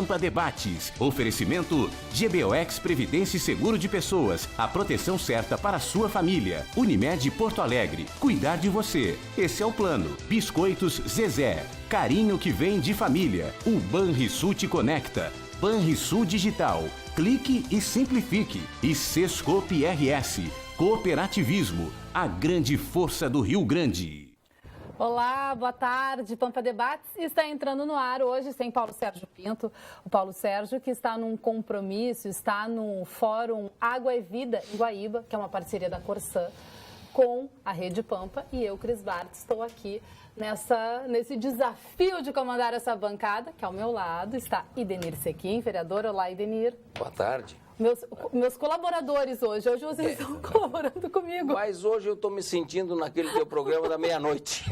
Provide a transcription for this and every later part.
Pampa Debates. Oferecimento GBOX Previdência e Seguro de Pessoas. A proteção certa para a sua família. Unimed Porto Alegre. Cuidar de você. Esse é o plano. Biscoitos Zezé. Carinho que vem de família. O Banrisul te conecta. Banrisul Digital. Clique e simplifique. E Sescope RS. Cooperativismo. A grande força do Rio Grande. Olá, boa tarde. Pampa Debates está entrando no ar hoje sem Paulo Sérgio Pinto. O Paulo Sérgio que está num compromisso, está no Fórum Água e Vida em Guaíba, que é uma parceria da Corsã com a Rede Pampa. E eu, Cris Bart, estou aqui nesse desafio de comandar essa bancada, que ao meu lado está Idenir Sequim, vereador. Olá, Idenir. Boa tarde. Meus colaboradores hoje vocês estão colaborando comigo. Mas hoje eu estou me sentindo naquele teu programa da meia-noite.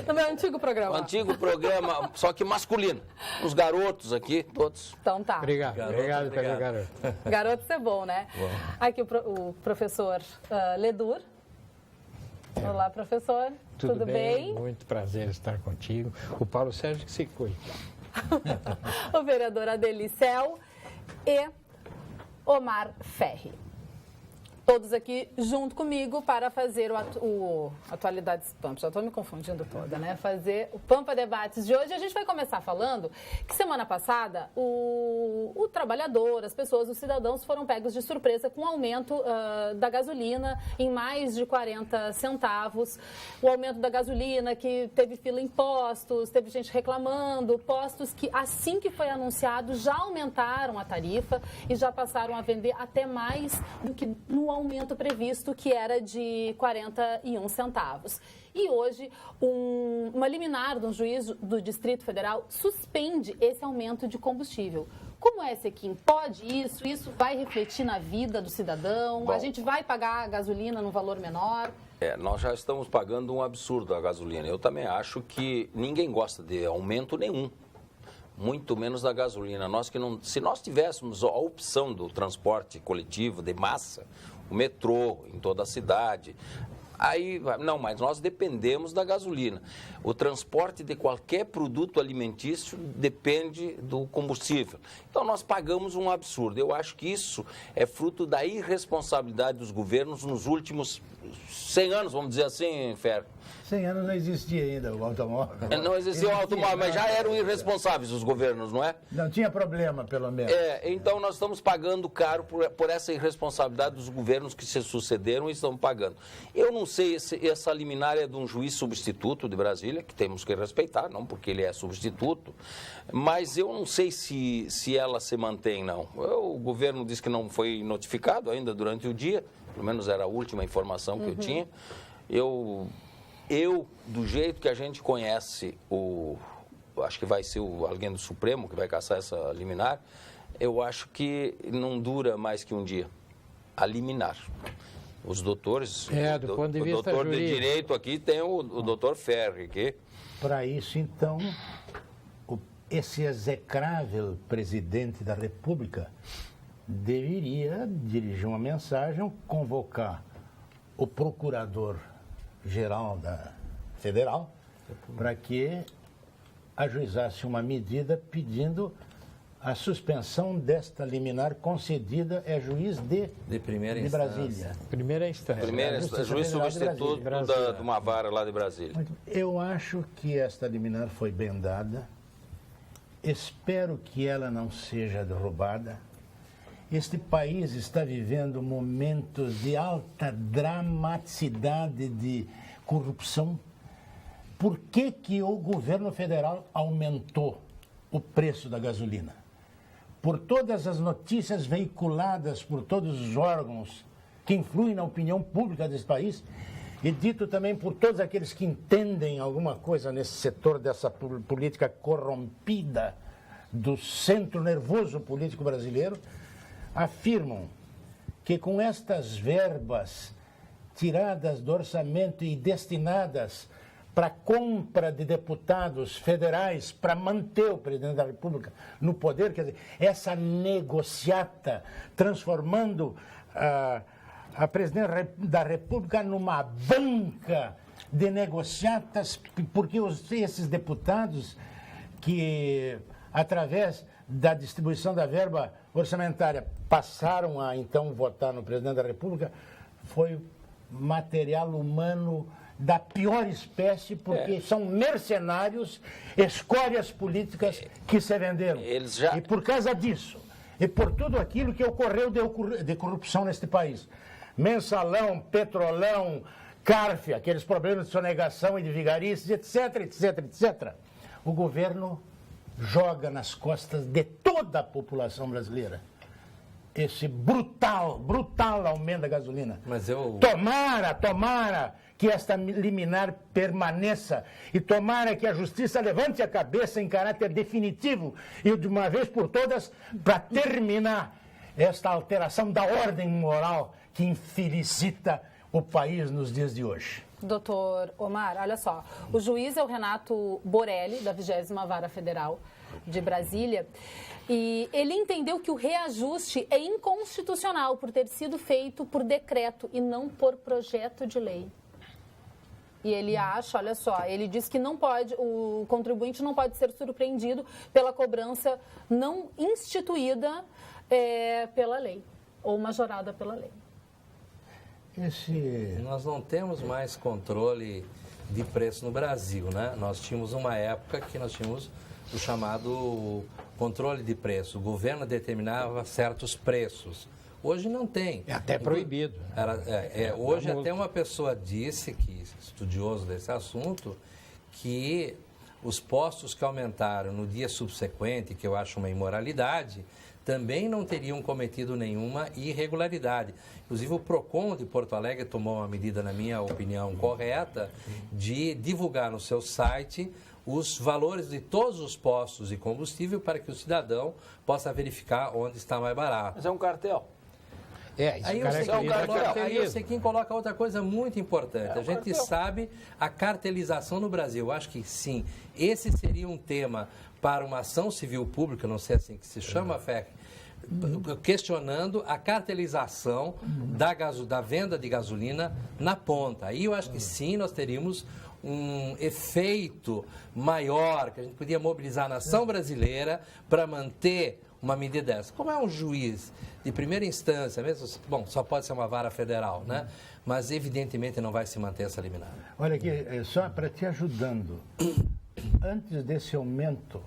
No meu antigo programa. O antigo programa, só que masculino. Os garotos aqui, todos. Então tá. Obrigado pelo garoto. Garotos é bom, né? Bom. Aqui o professor Ledur. Olá, professor. Tudo bem? Muito prazer estar contigo. O Paulo Sérgio que se cuida. O vereador Adelicel e Omar Ferri. Todos aqui junto comigo para fazer o Atualidades Pampa. Já estou me confundindo toda, né? Fazer o Pampa Debates de hoje. A gente vai começar falando que semana passada o trabalhador, as pessoas, os cidadãos foram pegos de surpresa com o aumento da gasolina em mais de 40 centavos. O aumento da gasolina que teve fila em postos, teve gente reclamando, postos que assim que foi anunciado já aumentaram a tarifa e já passaram a vender até mais do que no aumento previsto, que era de 41 centavos. E hoje, uma liminar de um juiz do Distrito Federal suspende esse aumento de combustível. Como é, Sequim? Pode isso? Isso vai refletir na vida do cidadão? Bom, a gente vai pagar a gasolina num valor menor? Nós já estamos pagando um absurdo a gasolina. Eu também acho que ninguém gosta de aumento nenhum. Muito menos da gasolina. Se nós tivéssemos a opção do transporte coletivo de massa, o metrô em toda a cidade, mas nós dependemos da gasolina. O transporte de qualquer produto alimentício depende do combustível. Então nós pagamos um absurdo. Eu acho que isso é fruto da irresponsabilidade dos governos nos últimos 100 anos, vamos dizer assim, Fer. 100 anos não existia ainda o automóvel. Não existia o automóvel, mas já eram irresponsáveis os governos, não é? Não tinha problema, pelo menos. Então nós estamos pagando caro por essa irresponsabilidade dos governos que se sucederam e estão pagando. Eu não sei se essa liminar é de um juiz substituto de Brasília, que temos que respeitar, não porque ele é substituto, mas eu não sei se ela se mantém, não. O governo disse que não foi notificado ainda durante o dia, pelo menos era a última informação que eu tinha. Eu, do jeito que a gente conhece, acho que vai ser alguém do Supremo que vai caçar essa liminar, eu acho que não dura mais que um dia, a liminar. Os doutores, do ponto de vista doutor jurídico. de direito aqui tem o doutor Ferri aqui. Para isso, então, esse execrável presidente da República deveria dirigir uma mensagem, convocar o procurador-geral da Federal para que ajuizasse uma medida pedindo a suspensão desta liminar concedida a juiz de Brasília. Primeira instância. Juiz substituto de uma vara lá de Brasília. Eu acho que esta liminar foi bem dada. Espero que ela não seja derrubada. Este país está vivendo momentos de alta dramaticidade de corrupção. Por que o governo federal aumentou o preço da gasolina? Por todas as notícias veiculadas por todos os órgãos que influem na opinião pública desse país e dito também por todos aqueles que entendem alguma coisa nesse setor dessa política corrompida do centro nervoso político brasileiro, afirmam que com estas verbas tiradas do orçamento e destinadas para compra de deputados federais para manter o presidente da República no poder, quer dizer, essa negociata transformando a presidente da República numa banca de negociatas, porque esses deputados que, através da distribuição da verba orçamentária passaram a, então, votar no presidente da República, foi material humano da pior espécie, porque são mercenários, escórias políticas que se venderam. E por causa disso, e por tudo aquilo que ocorreu de corrupção neste país, Mensalão, Petrolão, CARF, aqueles problemas de sonegação e de vigarices, etc, etc, etc, o governo joga nas costas de toda a população brasileira esse brutal aumento da gasolina. Mas eu... Tomara que esta liminar permaneça e tomara que a justiça levante a cabeça em caráter definitivo e de uma vez por todas para terminar esta alteração da ordem moral que infelicita o país nos dias de hoje. Doutor Omar, olha só, o juiz é o Renato Borelli, da 20ª Vara Federal de Brasília, e ele entendeu que o reajuste é inconstitucional por ter sido feito por decreto e não por projeto de lei. E ele acha, olha só, ele diz que não pode, o contribuinte não pode ser surpreendido pela cobrança não instituída pela lei, ou majorada pela lei. Nós não temos mais controle de preço no Brasil, né? Nós tínhamos uma época que nós tínhamos o chamado controle de preço. O governo determinava certos preços. Hoje não tem. É até proibido. Hoje até uma pessoa disse, que estudioso desse assunto, que os postos que aumentaram no dia subsequente, que eu acho uma imoralidade, também não teriam cometido nenhuma irregularidade. Inclusive, o PROCON de Porto Alegre tomou uma medida, na minha opinião, correta, de divulgar no seu site os valores de todos os postos de combustível para que o cidadão possa verificar onde está mais barato. Mas é um cartel. Aí o Sequim coloca outra coisa muito importante. A gente sabe a cartelização no Brasil. Eu acho que sim, esse seria um tema para uma ação civil pública, não sei assim que se chama, FEC, questionando a cartelização da venda de gasolina na ponta. Aí eu acho que sim, nós teríamos um efeito maior, que a gente podia mobilizar a nação brasileira para manter uma medida dessa. Como é um juiz de primeira instância, mesmo, bom, só pode ser uma vara federal, né? Mas evidentemente não vai se manter essa liminar. Olha aqui, só para te ajudando, antes desse aumento,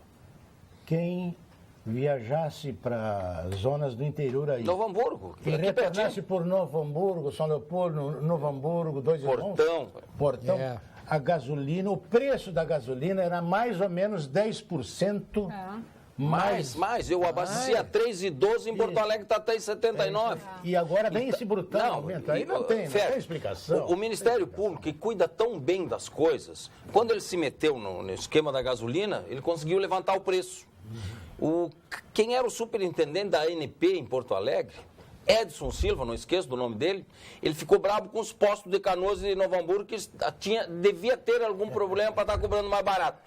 quem viajasse para zonas do interior aí... Novo Hamburgo. E retornasse por Novo Hamburgo, São Leopoldo, Novo Hamburgo, Portão. A gasolina, o preço da gasolina era mais ou menos 10%. Mais. Eu abasteci a 3,12, em Porto Alegre está 3,79. E agora vem esse brutal aumento. Aí não tem explicação. O Ministério Público, que cuida tão bem das coisas, quando ele se meteu no esquema da gasolina, ele conseguiu levantar o preço. Quem era o superintendente da ANP em Porto Alegre, Edson Silva, não esqueço do nome dele, ele ficou bravo com os postos de Canoas e Novo Hamburgo, que devia ter algum problema para estar cobrando mais barato.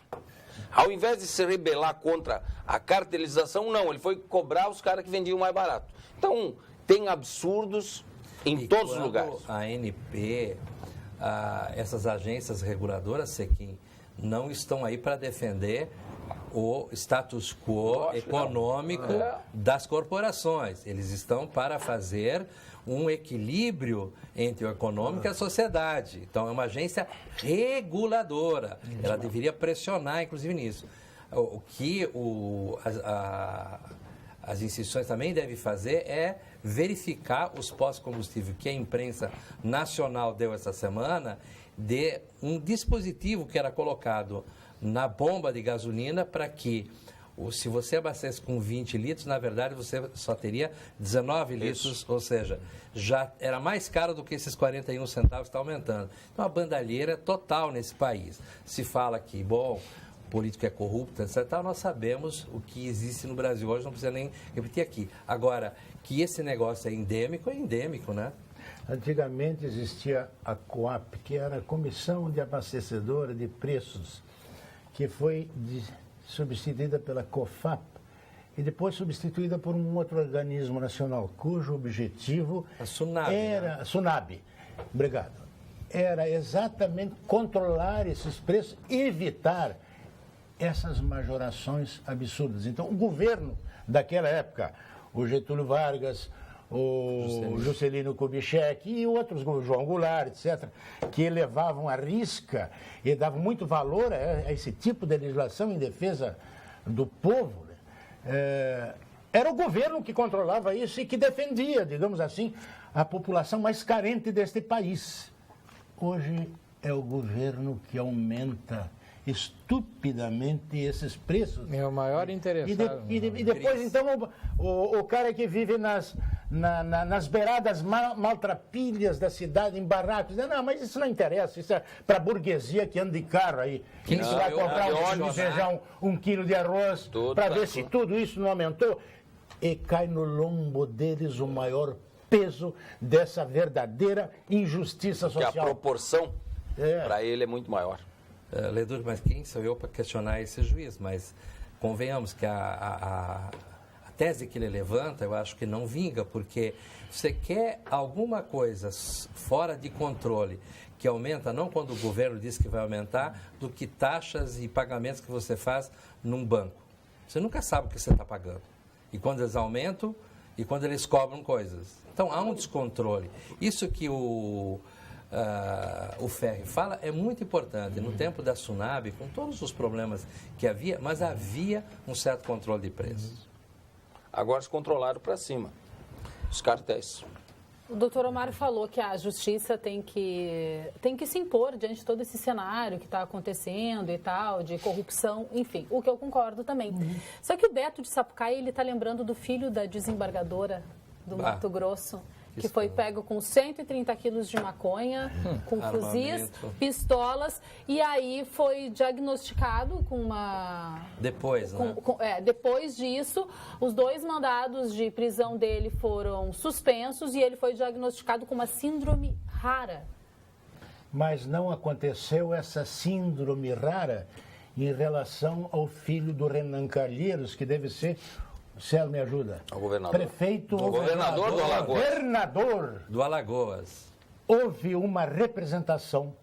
Ao invés de se rebelar contra a cartelização, não, ele foi cobrar os caras que vendiam mais barato. Então, tem absurdos em todos os lugares. A ANP, essas agências reguladoras, Sequim, não estão aí para defender o status quo econômico das corporações. Eles estão para fazer um equilíbrio entre o econômico e a sociedade. Então, é uma agência reguladora. Ela deveria pressionar, inclusive, nisso. O que as instituições também devem fazer é verificar os postos de combustível que a imprensa nacional deu essa semana, de um dispositivo que era colocado na bomba de gasolina para que, se você abastece com 20 litros, na verdade você só teria 19 litros, ou seja, já era mais caro do que esses 41 centavos que está aumentando. Então, a bandalheira total nesse país. Se fala que, bom, o político é corrupto, etc. Nós sabemos o que existe no Brasil hoje, não precisa nem repetir aqui. Agora, que esse negócio é endêmico, né? Antigamente existia a COAP, que era a Comissão de Abastecedora de Preços, que foi substituída pela COFAP e depois substituída por um outro organismo nacional, cujo objetivo era... A SUNAB, obrigado. Era exatamente controlar esses preços, evitar essas majorações absurdas. Então, o governo daquela época, o Getúlio Vargas, o Juscelino Kubitschek e outros, o João Goulart, etc., que levavam à risca e davam muito valor a esse tipo de legislação em defesa do povo, né? Era o governo que controlava isso e que defendia, digamos assim, a população mais carente deste país. Hoje é o governo que aumenta estupidamente esses preços. É o maior interessado. E depois, então, o cara que vive nas beiradas maltrapilhas da cidade, em barracos, não, mas isso não interessa, isso é para a burguesia que anda de carro aí. Que vai comprar um quilo de feijão, um quilo de arroz, para ver se tudo isso não aumentou. E cai no lombo deles o maior peso dessa verdadeira injustiça social. Porque a proporção, para ele, é muito maior. Ledur, mas quem sou eu para questionar esse juiz? Mas convenhamos que a tese que ele levanta, eu acho que não vinga, porque você quer alguma coisa fora de controle que aumenta, não quando o governo diz que vai aumentar, do que taxas e pagamentos que você faz num banco. Você nunca sabe o que você está pagando. E quando eles aumentam e quando eles cobram coisas. Então há um descontrole. Isso que o Ferri fala é muito importante. No tempo da Tsunami, com todos os problemas que havia, mas havia um certo controle de preços. Agora se controlaram para cima, os cartéis. O doutor Omar falou que a justiça tem que se impor diante de todo esse cenário que está acontecendo e tal, de corrupção, enfim, o que eu concordo também. Só que o Beto de Sapucaí, ele está lembrando do filho da desembargadora do Mato Grosso, que foi pego com 130 quilos de maconha, com fuzis, pistolas, e aí foi diagnosticado com uma... Depois, né? Depois disso, os 2 mandados de prisão dele foram suspensos e ele foi diagnosticado com uma síndrome rara. Mas não aconteceu essa síndrome rara em relação ao filho do Renan Calheiros, que deve ser... Céu, me ajuda. O governador. Prefeito... Governador do Alagoas. Governador. Do Alagoas. Houve uma representação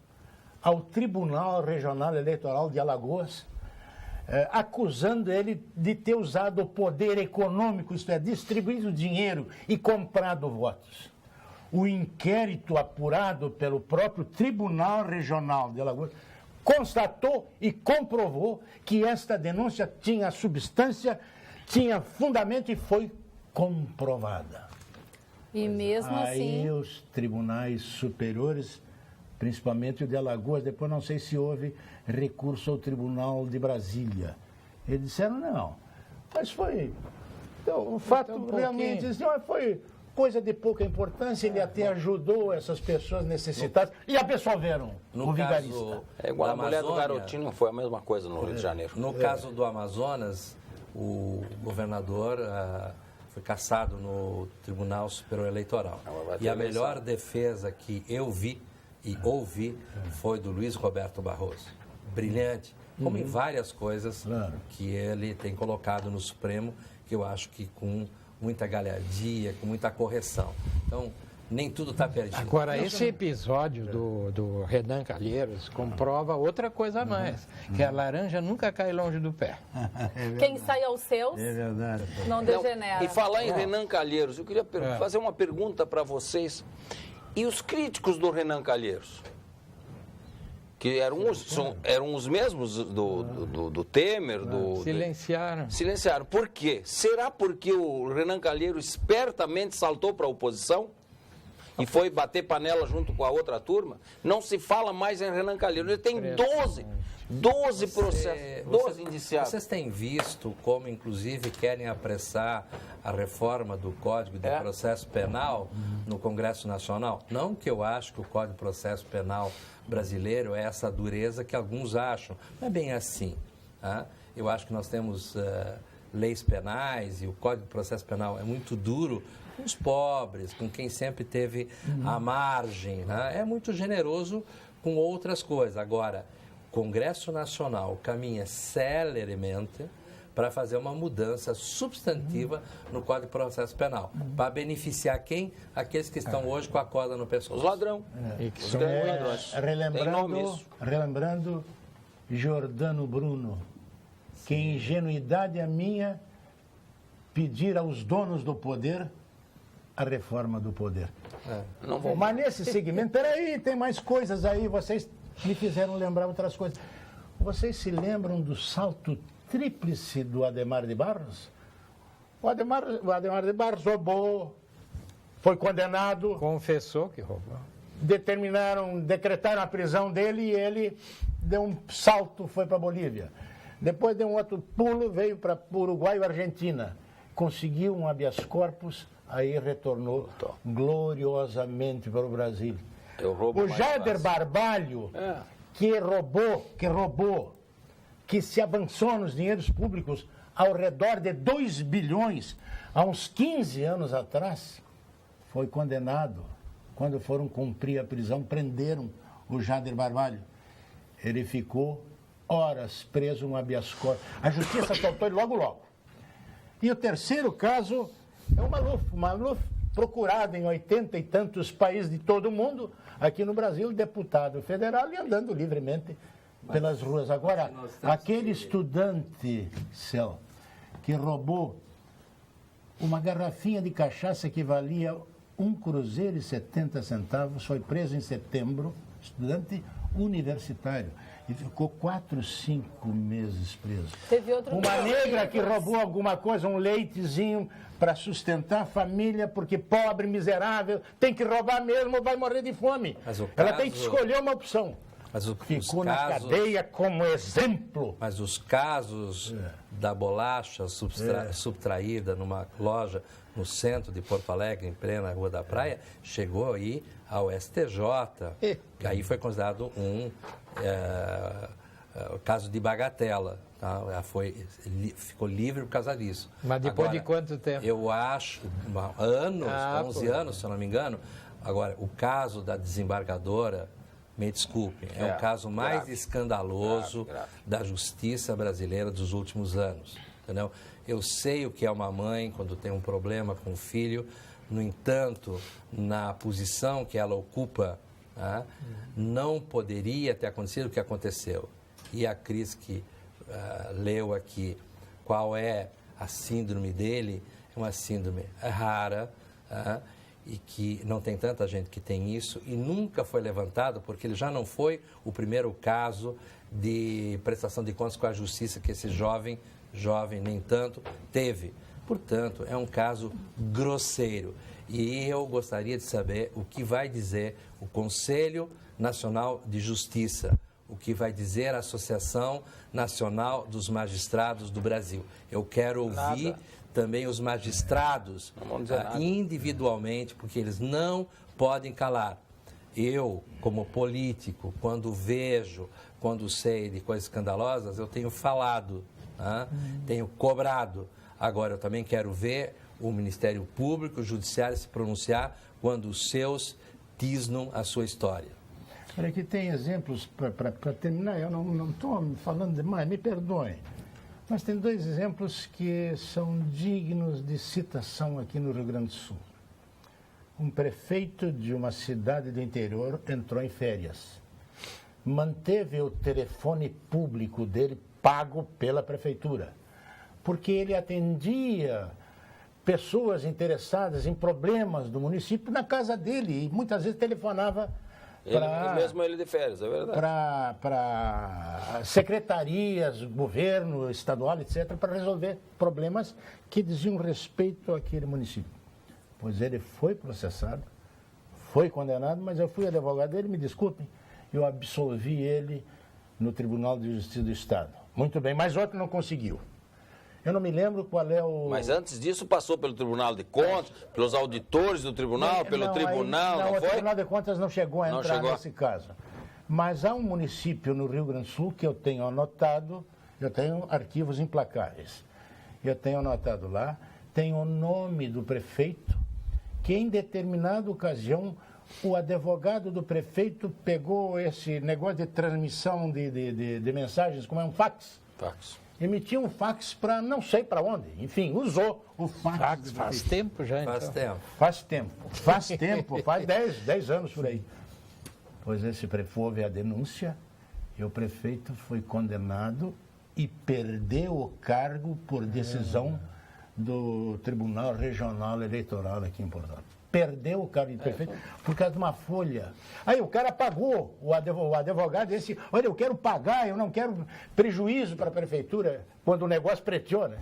ao Tribunal Regional Eleitoral de Alagoas, acusando ele de ter usado o poder econômico, isto é, distribuído dinheiro e comprado votos. O inquérito apurado pelo próprio Tribunal Regional de Alagoas constatou e comprovou que esta denúncia tinha substância, tinha fundamento e foi comprovada. E mesmo assim... Aí os tribunais superiores, principalmente o de Alagoas, depois não sei se houve recurso ao Tribunal de Brasília. Eles disseram não, mas foi... Então, o fato realmente foi coisa de pouca importância, ele até ajudou essas pessoas necessitadas e absolveram o vigarista. É igual a mulher do garotinho, foi a mesma coisa no Rio de Janeiro. No caso do Amazonas... O governador foi cassado no Tribunal Superior Eleitoral. E a melhor defesa que eu vi e ouvi foi do Luiz Roberto Barroso. Brilhante, como em várias coisas que ele tem colocado no Supremo, que eu acho que com muita galhardia, com muita correção. Então, nem tudo está perdido. Agora, esse episódio do Renan Calheiros comprova outra coisa a mais, que a laranja nunca cai longe do pé. Quem sai aos seus não degenera. E falar em Renan Calheiros, eu queria fazer uma pergunta para vocês. E os críticos do Renan Calheiros? Que eram os mesmos do Temer, Silenciaram. Silenciaram. Por quê? Será porque o Renan Calheiros espertamente saltou para a oposição? E foi bater panela junto com a outra turma? Não se fala mais em Renan Calheiros. Ele tem 12 processos, 12 indiciados. Vocês têm visto como, inclusive, querem apressar a reforma do Código de Processo Penal no Congresso Nacional? Não que eu acho que o Código de Processo Penal brasileiro é essa dureza que alguns acham. Não é bem assim. Tá? Eu acho que nós temos leis penais e o Código de Processo Penal é muito duro com os pobres, com quem sempre teve a margem. Né? É muito generoso com outras coisas. Agora, o Congresso Nacional caminha celeremente para fazer uma mudança substantiva no Código de Processo Penal. Para beneficiar quem? Aqueles que estão hoje com a corda no pescoço. Os ladrões. Os ladrões. Relembrando Giordano Bruno, que ingenuidade a minha pedir aos donos do poder a reforma do poder. Não vou... Mas nesse segmento, peraí, tem mais coisas aí, vocês me fizeram lembrar outras coisas. Vocês se lembram do salto tríplice do Adhemar de Barros? O Adhemar de Barros roubou, foi condenado. Confessou que roubou. Decretaram a prisão dele e ele deu um salto, foi para a Bolívia. Depois deu um outro pulo, veio para Uruguai e Argentina. Conseguiu um habeas corpus, aí retornou gloriosamente para o Brasil. O Jader Barbalho, que roubou, que se avançou nos dinheiros públicos ao redor de 2 bilhões, há uns 15 anos atrás, foi condenado. Quando foram cumprir a prisão, prenderam o Jader Barbalho. Ele ficou horas preso no habeas corpus. A justiça soltou ele logo. E o terceiro caso é o Maluf, procurado em 80 e tantos países de todo o mundo, aqui no Brasil, deputado federal e andando livremente pelas ruas. Agora, aquele estudante, Céu, que roubou uma garrafinha de cachaça que valia R$1,70, foi preso em setembro, estudante universitário, e ficou 4, 5 meses preso. Uma negra que roubou alguma coisa, um leitezinho para sustentar a família, porque pobre, miserável, tem que roubar mesmo, vai morrer de fome. Ela tem que escolher uma opção. Ficou na cadeia como exemplo. Mas os casos da bolacha subtraída numa loja no centro de Porto Alegre, em plena Rua da Praia, chegou aí ao STJ. Aí foi considerado um caso de bagatela. Tá? Ficou livre por causa disso. Mas depois de quanto tempo? Eu acho, anos, 11 anos, se eu não me engano. Agora, o caso da desembargadora, me desculpem, é o caso mais escandaloso da justiça brasileira dos últimos anos. Entendeu? Eu sei o que é uma mãe quando tem um problema com o filho, no entanto, na posição que ela ocupa, não poderia ter acontecido o que aconteceu. E a Cris que leu aqui qual é a síndrome dele, é uma síndrome rara, e que não tem tanta gente que tem isso, e nunca foi levantado, porque ele já não foi o primeiro caso de prestação de contas com a justiça que esse jovem, nem tanto, teve. Portanto, é um caso grosseiro. E eu gostaria de saber o que vai dizer o Conselho Nacional de Justiça, o que vai dizer a Associação Nacional dos Magistrados do Brasil. Eu quero ouvir também os magistrados individualmente, porque eles não podem calar. Eu, como político, quando sei de coisas escandalosas, eu tenho falado, tenho cobrado. Agora, eu também quero ver o Ministério Público, o Judiciário se pronunciar quando os seus tisnam a sua história. Olha, aqui tem exemplos, para terminar, eu não estou falando demais, me perdoem. Mas tem 2 exemplos que são dignos de citação aqui no Rio Grande do Sul. Um prefeito de uma cidade do interior entrou em férias. Manteve o telefone público dele pago pela prefeitura, porque ele atendia pessoas interessadas em problemas do município na casa dele e muitas vezes telefonava mesmo ele de férias, é verdade. Para secretarias, governo estadual, etc., para resolver problemas que diziam respeito àquele município. Pois ele foi processado, foi condenado, mas eu fui advogado dele, me desculpem, eu absolvi ele no Tribunal de Justiça do Estado. Muito bem, mas outro não conseguiu. Eu não me lembro qual é o... Mas antes disso passou pelo Tribunal de Contas, pelos auditores do Tribunal, pelo Tribunal, não foi? O Tribunal de Contas não chegou a entrar nesse caso. Mas há um município no Rio Grande do Sul que eu tenho anotado, eu tenho arquivos implacáveis. Eu tenho anotado lá, tem o nome do prefeito, que em determinada ocasião o advogado do prefeito pegou esse negócio de transmissão de mensagens, como é um fax. Emitiu um fax para não sei para onde. Enfim, usou o fax. Faz tempo já, então. Faz tempo. Faz 10 anos por aí. Pois houve a denúncia e o prefeito foi condenado e perdeu o cargo por decisão do Tribunal Regional Eleitoral aqui em Porto Alegre. Perdeu o cargo de prefeito por causa de uma folha. Aí o cara pagou, o advogado disse, olha, eu quero pagar, eu não quero prejuízo para a prefeitura, quando o negócio preteou, né?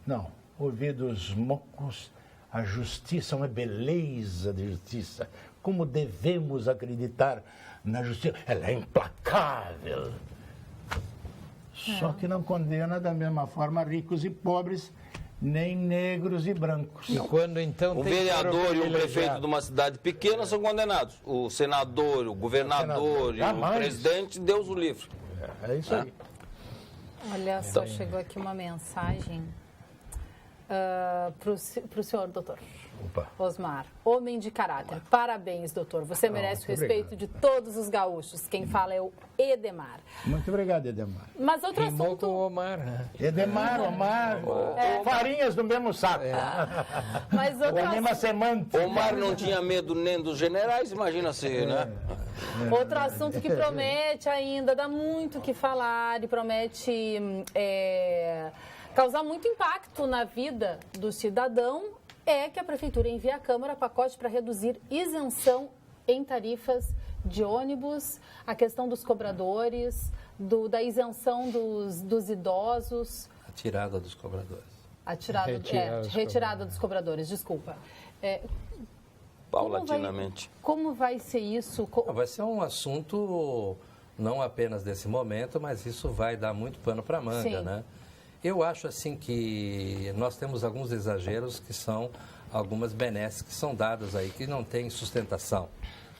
Não, ouvidos mocos, a justiça é uma beleza de justiça. Como devemos acreditar na justiça? Ela é implacável. Só que não condena da mesma forma ricos e pobres, nem negros e brancos. E quando então o vereador e o prefeito de uma cidade pequena são condenados. O senador, o governador e o presidente, Deus o livre. É isso aí. Olha só, chegou aqui uma mensagem para o senhor, doutor. Opa. Osmar, homem de caráter. Parabéns, doutor. Você merece o respeito de todos os gaúchos. Quem fala é o Edemar. Muito obrigado, Edemar. Mas outro Rimou assunto... com o Omar, né? Edemar, Omar, farinhas do mesmo saco. Mas outro A mesma semântica. Omar não tinha medo nem dos generais, imagina se, né? Outro assunto que promete ainda, dá muito o que falar e promete causar muito impacto na vida do cidadão, é que a Prefeitura envia à Câmara pacote para reduzir isenção em tarifas de ônibus, a questão dos cobradores, da isenção dos idosos. A tirada dos cobradores. Retirada dos cobradores, desculpa. Paulatinamente. Como vai ser isso? Vai ser um assunto não apenas desse momento, mas isso vai dar muito pano para manga, Sim. né? Eu acho assim que nós temos alguns exageros que são algumas benesses que são dadas aí, que não têm sustentação.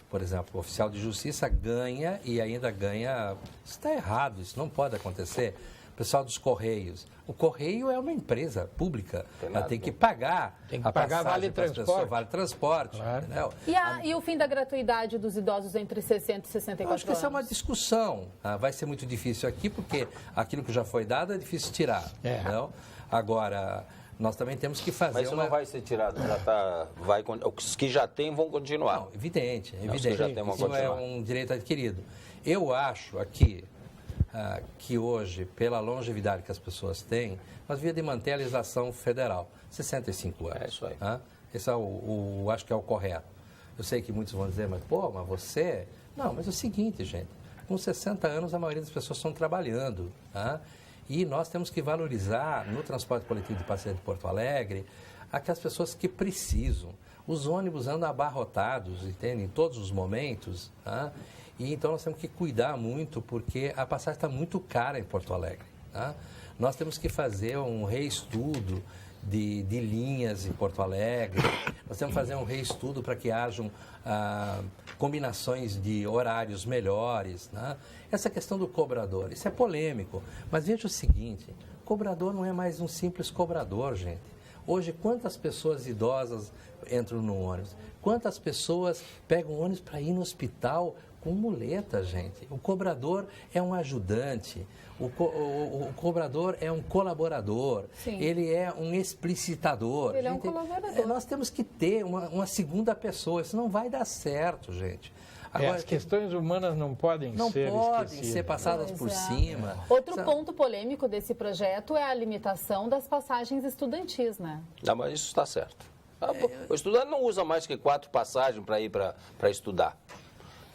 Por exemplo, o oficial de justiça ganha e ainda ganha... Isso está errado, isso não pode acontecer. O pessoal dos Correios. O Correio é uma empresa pública, ela tem que pagar. Tem que pagar vale transporte. Vale transporte, claro. entendeu? E o fim da gratuidade dos idosos entre 60 e 64 anos? Acho que essa é uma discussão. Vai ser muito difícil aqui, porque aquilo que já foi dado é difícil tirar. Entendeu? Agora, nós também temos que fazer. Mas isso não vai ser tirado, os que já têm vão continuar. Não, evidente. Os que já têm vão Isso continuar. é um direito adquirido. Eu acho aqui que hoje, pela longevidade que as pessoas têm, nós devíamos de manter a legislação federal, 65 anos. É isso aí. Esse é acho que é o correto. Eu sei que muitos vão dizer, mas você... Não, mas é o seguinte, gente, com 60 anos a maioria das pessoas estão trabalhando, e nós temos que valorizar no transporte coletivo de passeio de Porto Alegre aquelas pessoas que precisam. Os ônibus andam abarrotados, entende? Em todos os momentos, e então nós temos que cuidar muito, porque a passagem está muito cara em Porto Alegre. Nós temos que fazer um reestudo de linhas em Porto Alegre, nós temos que fazer um reestudo para que hajam combinações de horários melhores. Essa questão do cobrador, isso é polêmico, mas veja o seguinte, cobrador não é mais um simples cobrador, gente. Hoje, quantas pessoas idosas entram no ônibus? Quantas pessoas pegam ônibus para ir no hospital com muleta, gente? O cobrador é um ajudante, o cobrador é um colaborador, Sim. Ele é um explicitador. Ele é um colaborador. Nós temos que ter uma segunda pessoa, isso não vai dar certo, gente. Agora, as questões humanas não podem ser passadas por cima. Outro ponto polêmico desse projeto é a limitação das passagens estudantis, né? Não, mas isso está certo. O estudante não usa mais que 4 passagens para ir para estudar.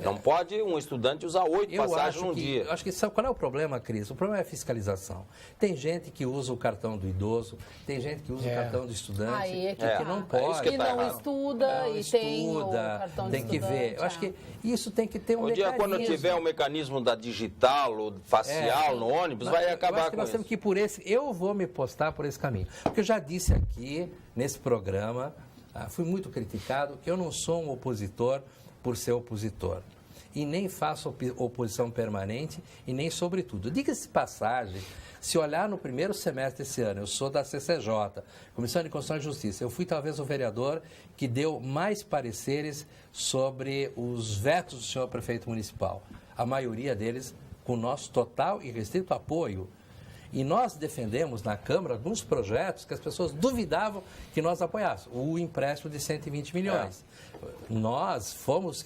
Não pode um estudante usar 8 passagens num dia. Eu acho que sabe qual é o problema, Cris? O problema é a fiscalização. Tem gente que usa o cartão do idoso, tem gente que usa o cartão do estudante, que não pode. Que não estuda e tem o cartão tem do que estudante. ver. Eu acho que isso tem que ter um mecanismo. Quando tiver o mecanismo da digital, ou facial no ônibus, vai acabar eu acho que com nós isso. temos que ir por esse... Eu vou me postar por esse caminho. Porque eu já disse aqui, nesse programa, fui muito criticado, que eu não sou um opositor por ser opositor. E nem faço oposição permanente e nem sobretudo. Diga-se de passagem, se olhar no primeiro semestre desse ano, eu sou da CCJ, Comissão de Constituição e Justiça, eu fui talvez o vereador que deu mais pareceres sobre os vetos do senhor prefeito municipal. A maioria deles com nosso total e restrito apoio. E nós defendemos na Câmara alguns projetos que as pessoas duvidavam que nós apoiássemos. O empréstimo de 120 milhões. Nós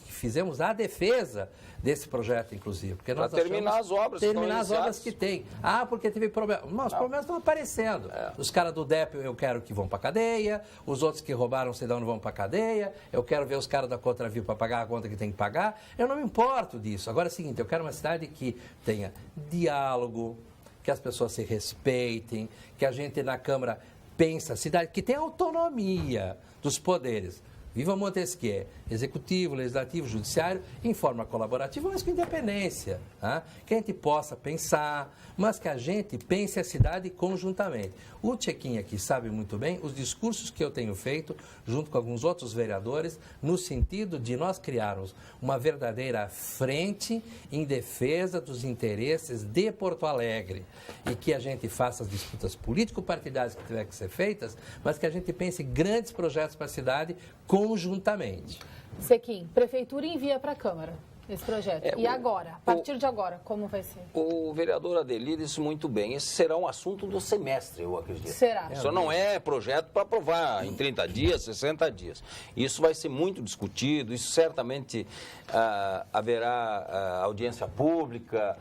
fizemos a defesa desse projeto, inclusive. Para terminar as obras. Terminar as obras que tem. Porque teve problema. Não, os problemas estão aparecendo. Os caras do DEP eu quero que vão para cadeia, os outros que roubaram sei de onde vão para cadeia, eu quero ver os caras da Contravio para pagar a conta que tem que pagar. Eu não me importo disso. Agora é o seguinte, eu quero uma cidade que tenha diálogo, que as pessoas se respeitem, que a gente na Câmara pense a cidade, que tenha autonomia dos poderes. Viva Montesquieu, executivo, legislativo, judiciário, em forma colaborativa, mas com independência. Que a gente possa pensar, mas que a gente pense a cidade conjuntamente. O Tchequinha aqui sabe muito bem os discursos que eu tenho feito, junto com alguns outros vereadores, no sentido de nós criarmos uma verdadeira frente em defesa dos interesses de Porto Alegre. E que a gente faça as disputas político-partidárias que tiver que ser feitas, mas que a gente pense grandes projetos para a cidade conjuntamente. Sequim, Prefeitura envia para a Câmara esse projeto. E agora? A partir de agora, como vai ser? O vereador Adelir disse muito bem. Esse será um assunto do semestre, eu acredito. Será? Isso não é projeto para aprovar em 30 dias, 60 dias. Isso vai ser muito discutido, isso certamente haverá audiência pública,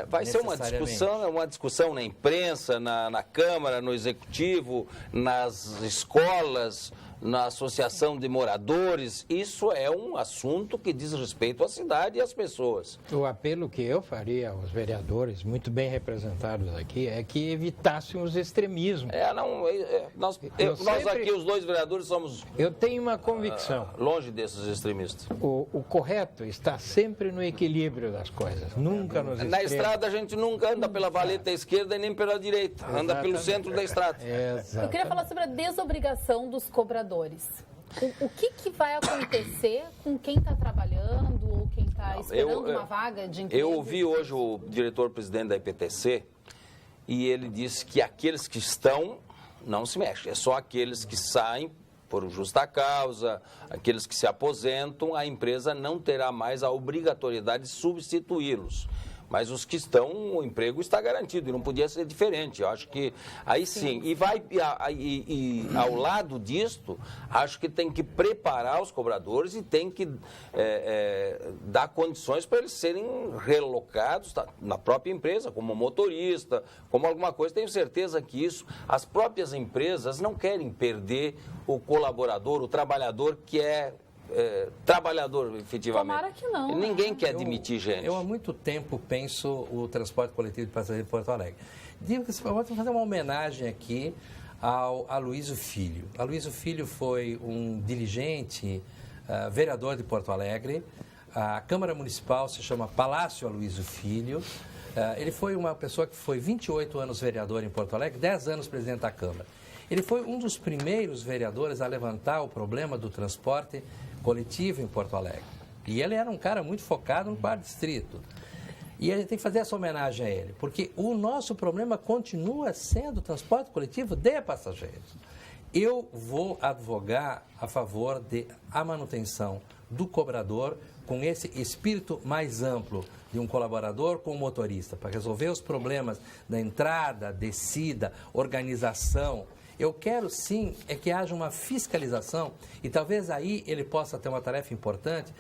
vai ser uma discussão na imprensa, na Câmara, no Executivo, nas escolas, na associação de moradores. Isso é um assunto que diz respeito à cidade e às pessoas. O apelo que eu faria aos vereadores, muito bem representados aqui, é que evitassem os extremismos. Nós aqui, os dois vereadores, somos... Eu tenho uma convicção. Longe desses extremistas. O correto está sempre no equilíbrio das coisas, nunca nos extremos. Na estrada a gente nunca anda pela valeta esquerda e nem pela direita, anda pelo centro da estrada. Eu queria falar sobre a desobrigação dos cobradores. O que vai acontecer com quem está trabalhando ou quem está esperando uma vaga de emprego? Eu ouvi hoje o diretor-presidente da IPTC e ele disse que aqueles que estão não se mexem. É só aqueles que saem por justa causa, aqueles que se aposentam, a empresa não terá mais a obrigatoriedade de substituí-los. Mas os que estão, o emprego está garantido e não podia ser diferente. Eu acho que aí sim. E ao lado disto, acho que tem que preparar os cobradores e tem que dar condições para eles serem relocados na própria empresa, como motorista, como alguma coisa. Tenho certeza que as próprias empresas não querem perder o colaborador, o trabalhador que é trabalhador, efetivamente. Tomara que não. Ninguém quer admitir gente. Eu há muito tempo penso o transporte coletivo de passageiros de Porto Alegre. Digo que vamos fazer uma homenagem aqui ao Aloysio Filho. Aloysio Filho foi um diligente, vereador de Porto Alegre. A Câmara Municipal se chama Palácio Aloysio Filho. Ele foi uma pessoa que foi 28 anos vereador em Porto Alegre, 10 anos presidente da Câmara. Ele foi um dos primeiros vereadores a levantar o problema do transporte coletivo em Porto Alegre. E ele era um cara muito focado no quarto distrito. E a gente tem que fazer essa homenagem a ele, porque o nosso problema continua sendo o transporte coletivo de passageiros. Eu vou advogar a favor da manutenção do cobrador com esse espírito mais amplo de um colaborador com o motorista, para resolver os problemas da entrada, descida, organização. Eu quero sim que haja uma fiscalização e talvez aí ele possa ter uma tarefa importante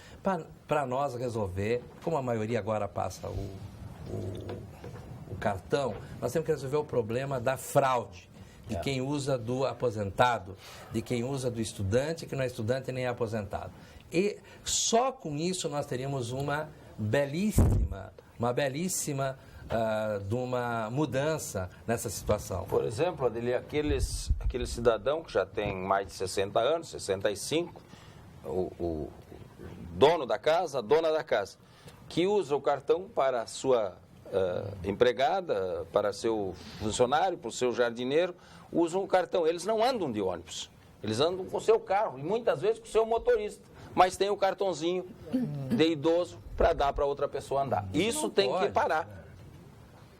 para nós resolver, como a maioria agora passa o cartão, nós temos que resolver o problema da fraude, de quem usa do aposentado, de quem usa do estudante, que não é estudante nem é aposentado. E só com isso nós teríamos uma belíssima de uma mudança nessa situação. Por exemplo, aquele cidadão que já tem mais de 60 anos, 65, o dono da casa, a dona da casa, que usa o cartão para a sua empregada, para seu funcionário, para o seu jardineiro, usam o cartão. Eles não andam de ônibus, eles andam com o seu carro e muitas vezes com o seu motorista, mas tem o cartãozinho de idoso para dar para outra pessoa andar. Isso tem que parar.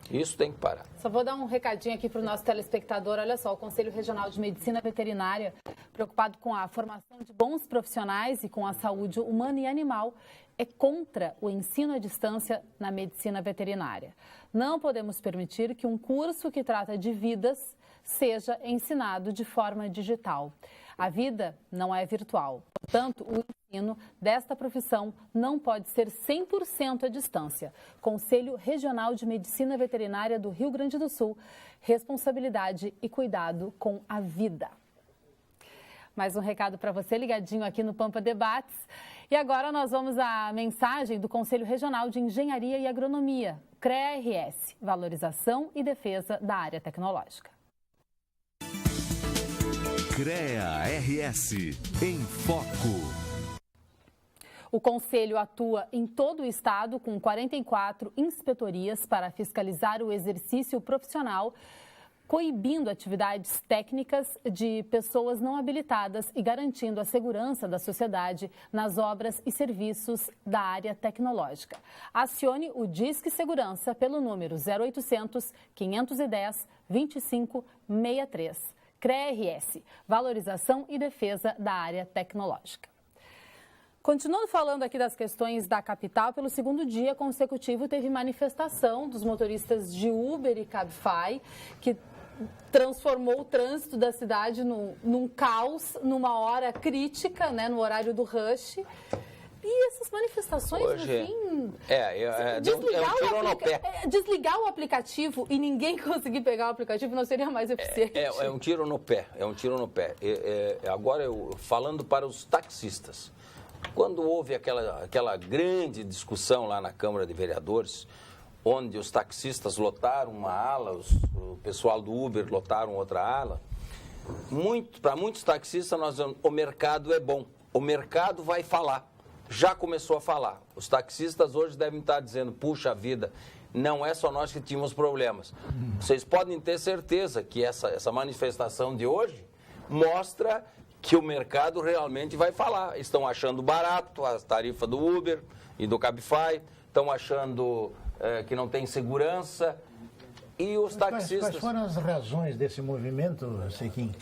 Isso tem que parar. Só vou dar um recadinho aqui para o nosso telespectador. Olha só, o Conselho Regional de Medicina Veterinária preocupado com a formação de bons profissionais e com a saúde humana e animal, é contra o ensino à distância na medicina veterinária. Não podemos permitir que um curso que trata de vidas seja ensinado de forma digital. A vida não é virtual. Portanto, o ensino desta profissão não pode ser 100% à distância. Conselho Regional de Medicina Veterinária do Rio Grande do Sul. Responsabilidade e cuidado com a vida. Mais um recado para você ligadinho aqui no Pampa Debates. E agora nós vamos à mensagem do Conselho Regional de Engenharia e Agronomia, CREA-RS, valorização e defesa da área tecnológica. CREA-RS, em foco. O Conselho atua em todo o estado com 44 inspetorias para fiscalizar o exercício profissional, coibindo atividades técnicas de pessoas não habilitadas e garantindo a segurança da sociedade nas obras e serviços da área tecnológica. Acione o Disque Segurança pelo número 0800 510 2563. CREA-RS, valorização e defesa da área tecnológica. Continuando falando aqui das questões da capital, pelo segundo dia consecutivo teve manifestação dos motoristas de Uber e Cabify, que transformou o trânsito da cidade num caos, numa hora crítica, né, no horário do rush. E essas manifestações, hoje, no fim, desligar o aplicativo e ninguém conseguir pegar o aplicativo não seria mais eficiente? É um tiro no pé, Agora, falando para os taxistas, quando houve aquela grande discussão lá na Câmara de Vereadores, onde os taxistas lotaram uma ala, o pessoal do Uber lotaram outra ala, para muitos taxistas o mercado é bom, o mercado vai falar. Já começou a falar. Os taxistas hoje devem estar dizendo, puxa vida, não é só nós que tínhamos problemas. Vocês podem ter certeza que essa manifestação de hoje mostra que o mercado realmente vai falar. Estão achando barato a tarifa do Uber e do Cabify, estão achando que não tem segurança. E os taxistas... Quais foram as razões desse movimento, Sequim?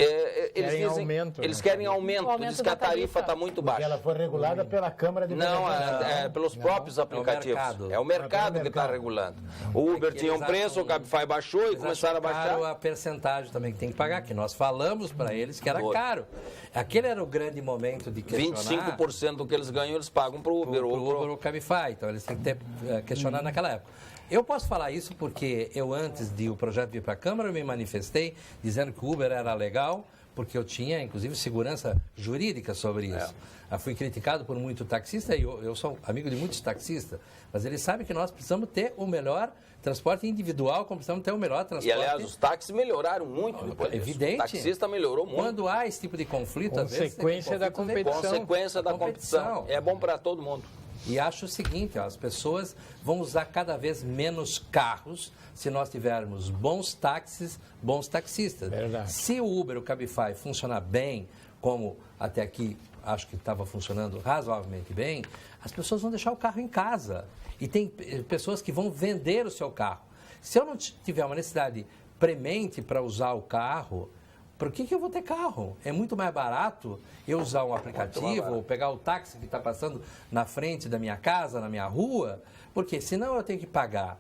Eles querem aumento. Diz que a tarifa está muito baixa. Porque ela foi regulada pela Câmara de Vereadores. Não, pelos próprios aplicativos. É o mercado que está regulando. O Uber tinha um preço, o Cabify baixou e começaram a baixar. A percentagem também que tem que pagar, que nós falamos para eles que era caro. Aquele era o grande momento de questionar. 25% do que eles ganham, eles pagam para o Uber. Ou o Cabify. Então, eles têm que questionar naquela época. Eu posso falar isso porque eu, antes de o projeto vir para a Câmara, eu me manifestei dizendo que o Uber era legal, porque eu tinha, inclusive, segurança jurídica sobre isso. Eu fui criticado por muito taxista, e eu sou amigo de muitos taxistas, mas eles sabem que nós precisamos ter o melhor transporte individual, como precisamos ter o melhor transporte... E, aliás, os táxis melhoraram muito depois disso. Evidente. O taxista melhorou muito. Quando há esse tipo de conflito, às vezes... Consequência da competição. Consequência da competição. É bom para todo mundo. E acho o seguinte, as pessoas vão usar cada vez menos carros se nós tivermos bons táxis, bons taxistas. Verdade. Se o Uber, o Cabify funcionar bem, como até aqui acho que estava funcionando razoavelmente bem, as pessoas vão deixar o carro em casa. E tem pessoas que vão vender o seu carro. Se eu não tiver uma necessidade premente para usar o carro... Por que eu vou ter carro? É muito mais barato eu usar um aplicativo ou pegar o táxi que está passando na frente da minha casa, na minha rua, porque senão eu tenho que pagar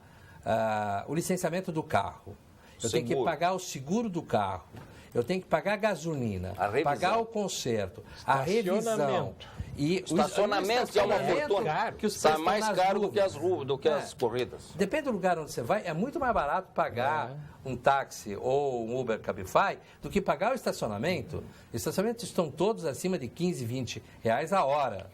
o licenciamento do carro, eu tenho que pagar o seguro do carro, eu tenho que pagar a gasolina, pagar o conserto, a revisão. E o estacionamento é uma fortuna, que está mais caro do que as corridas. Depende do lugar onde você vai, é muito mais barato pagar um táxi ou um Uber Cabify do que pagar o estacionamento. Os estacionamentos estão todos acima de 15, 20 reais a hora.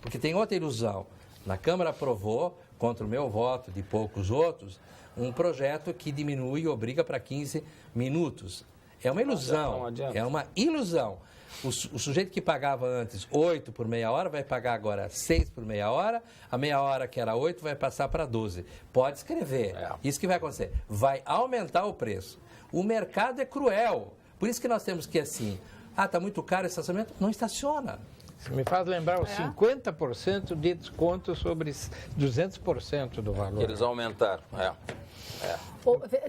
Porque tem outra ilusão. Na Câmara aprovou, contra o meu voto de poucos outros, um projeto que diminui e obriga para 15 minutos. É uma ilusão, é uma ilusão. O sujeito que pagava antes 8 por meia hora vai pagar agora 6 por meia hora. A meia hora que era 8 vai passar para 12. Pode escrever. Isso que vai acontecer. Vai aumentar o preço. O mercado é cruel. Por isso que nós temos que, assim, está muito caro o estacionamento, não estaciona. Isso me faz lembrar os 50% de desconto sobre 200% do valor. Eles aumentaram,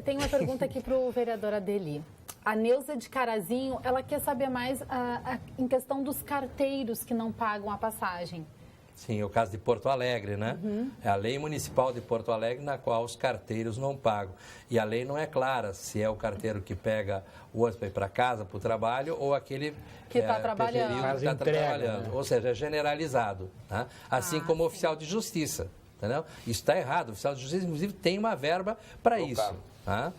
Tem uma pergunta aqui para o vereador Adeli. A Neuza de Carazinho, ela quer saber mais em questão dos carteiros que não pagam a passagem. Sim, o caso de Porto Alegre, né? É a lei municipal de Porto Alegre na qual os carteiros não pagam. E a lei não é clara se é o carteiro que pega o ônibus para ir para casa, para o trabalho, ou aquele que está trabalhando. Que está trabalhando. Né? Ou seja, é generalizado. Tá? Assim como o oficial de justiça. Entendeu? Isso está errado. O oficial de justiça, inclusive, tem uma verba para isso. Tá?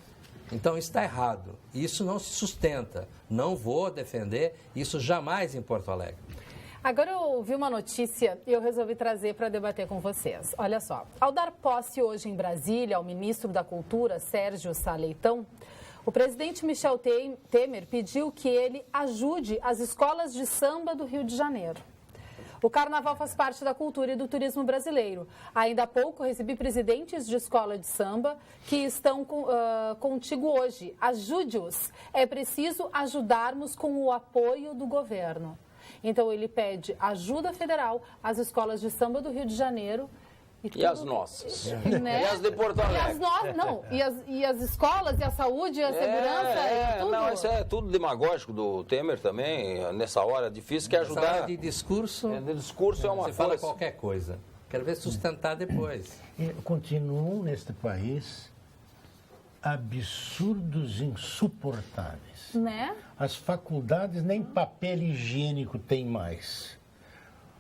Então, isso está errado. Isso não se sustenta. Não vou defender isso jamais em Porto Alegre. Agora eu ouvi uma notícia e eu resolvi trazer para debater com vocês. Olha só, ao dar posse hoje em Brasília ao ministro da Cultura, Sérgio Sá Leitão, o presidente Michel Temer pediu que ele ajude as escolas de samba do Rio de Janeiro. O carnaval faz parte da cultura e do turismo brasileiro. Ainda há pouco recebi presidentes de escola de samba que estão contigo hoje. Ajude-os. É preciso ajudarmos com o apoio do governo. Então, ele pede ajuda federal às escolas de samba do Rio de Janeiro. E as nossas. Né? E as de Porto Alegre. E as escolas, e a saúde, e a segurança, e tudo. Não, isso é tudo demagógico do Temer também, nessa hora difícil, que ajudar. Nessa hora de discurso, discurso é uma coisa. Você fala qualquer coisa. Quero ver sustentar depois. Continuam neste país absurdos insuportáveis. Né? As faculdades nem papel higiênico têm mais.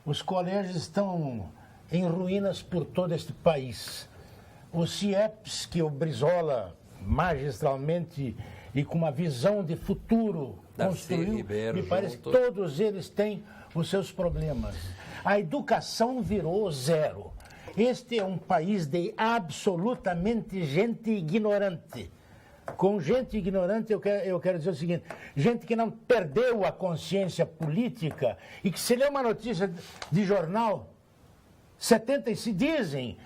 Os colégios estão em ruínas por todo este país. Os CIEPs, que o Brizola magistralmente e com uma visão de futuro construiu, me parece que todos eles têm os seus problemas. A educação virou zero. Este é um país de absolutamente gente ignorante. Com gente ignorante, eu quero dizer o seguinte: gente que não perdeu a consciência política e que se lê uma notícia de jornal, 75 dizem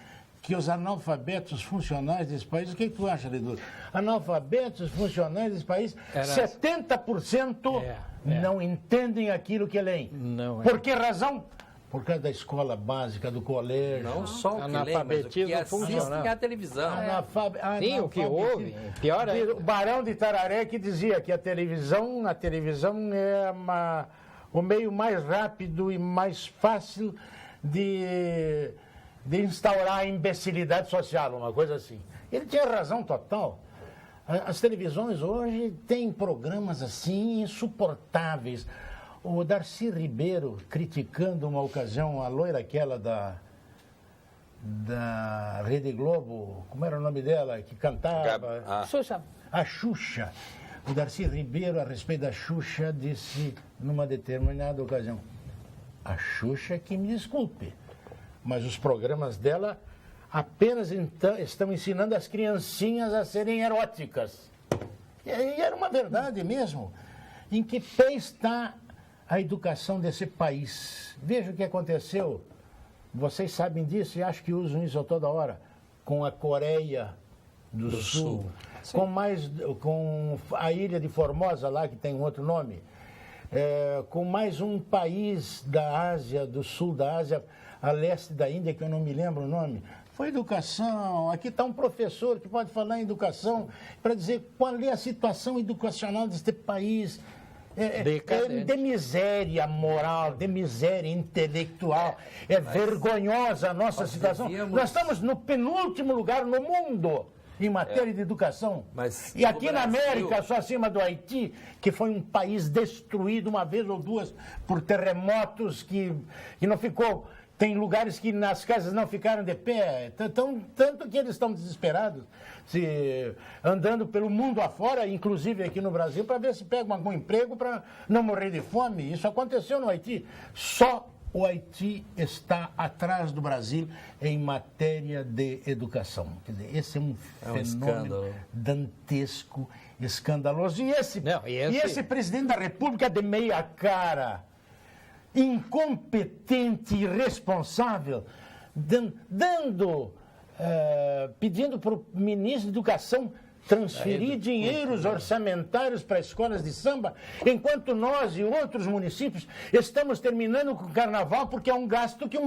que os analfabetos funcionais desse país, o que tu acha, Lidu? Analfabetos funcionais desse país, 70% não entendem aquilo que leem. Por que razão? Por causa da escola básica, do colégio. Não só o que lê, mas o que assistem à televisão. Sim, o que ouve, pior ainda. O Barão de Tararé que dizia que a televisão é o meio mais rápido e mais fácil de instaurar a imbecilidade social, uma coisa assim. Ele tinha razão total. As televisões hoje têm programas assim insuportáveis. O Darcy Ribeiro criticando uma ocasião a loira aquela da Rede Globo, como era o nome dela, que cantava? Xuxa. A Xuxa. O Darcy Ribeiro, a respeito da Xuxa, disse numa determinada ocasião: a Xuxa que me desculpe, mas os programas dela apenas estão ensinando as criancinhas a serem eróticas. E era uma verdade mesmo. Em que pé está a educação desse país? Veja o que aconteceu, vocês sabem disso e acho que usam isso toda hora, com a Coreia do Sul. Com a ilha de Formosa lá, que tem um outro nome, com mais um país da Ásia, do sul da Ásia, a leste da Índia, que eu não me lembro o nome. Foi educação. Aqui está um professor que pode falar em educação para dizer qual é a situação educacional deste país. De miséria moral, de miséria intelectual. Vergonhosa a nossa situação. Nós estamos no penúltimo lugar no mundo em matéria de educação. E aqui na América, só acima do Haiti, que foi um país destruído uma vez ou duas por terremotos que não ficou... Tem lugares que nas casas não ficaram de pé, tanto que eles estão desesperados, andando pelo mundo afora, inclusive aqui no Brasil, para ver se pegam algum emprego para não morrer de fome. Isso aconteceu no Haiti. Só o Haiti está atrás do Brasil em matéria de educação. Quer dizer, esse é um fenômeno dantesco, escandaloso. E esse presidente da República de meia cara, incompetente, irresponsável, pedindo para o ministro da Educação transferir dinheiros orçamentários para escolas de samba, enquanto nós e outros municípios estamos terminando com o carnaval porque é um gasto que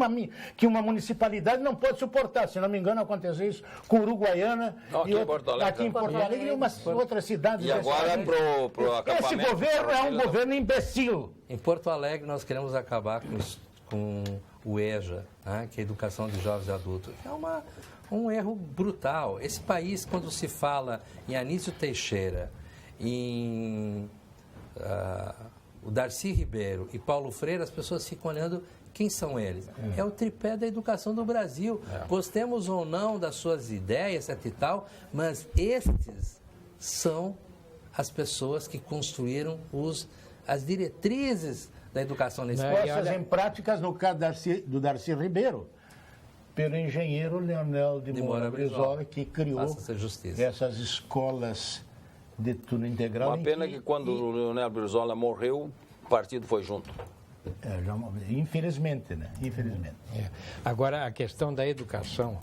uma municipalidade não pode suportar. Se não me engano, aconteceu isso com Uruguaiana aqui em Porto Alegre e umas outras cidades. E agora pro acampamento. Esse governo é um governo imbecil. Em Porto Alegre, nós queremos acabar com o EJA, né, que é a Educação de Jovens e Adultos. É um erro brutal. Esse país, quando se fala em Anísio Teixeira, em o Darcy Ribeiro e Paulo Freire, as pessoas ficam olhando quem são eles. É o tripé da educação do Brasil. Gostemos ou não das suas ideias, etc e tal, mas estes são as pessoas que construíram as diretrizes da educação nesse país. Postas em práticas no caso do Darcy Ribeiro, pelo engenheiro Leonel de Moura Brizola, que criou essas escolas de turno integral. Uma pena que quando o Leonel Brizola morreu, o partido foi junto. Infelizmente, né? Infelizmente. Agora, a questão da educação,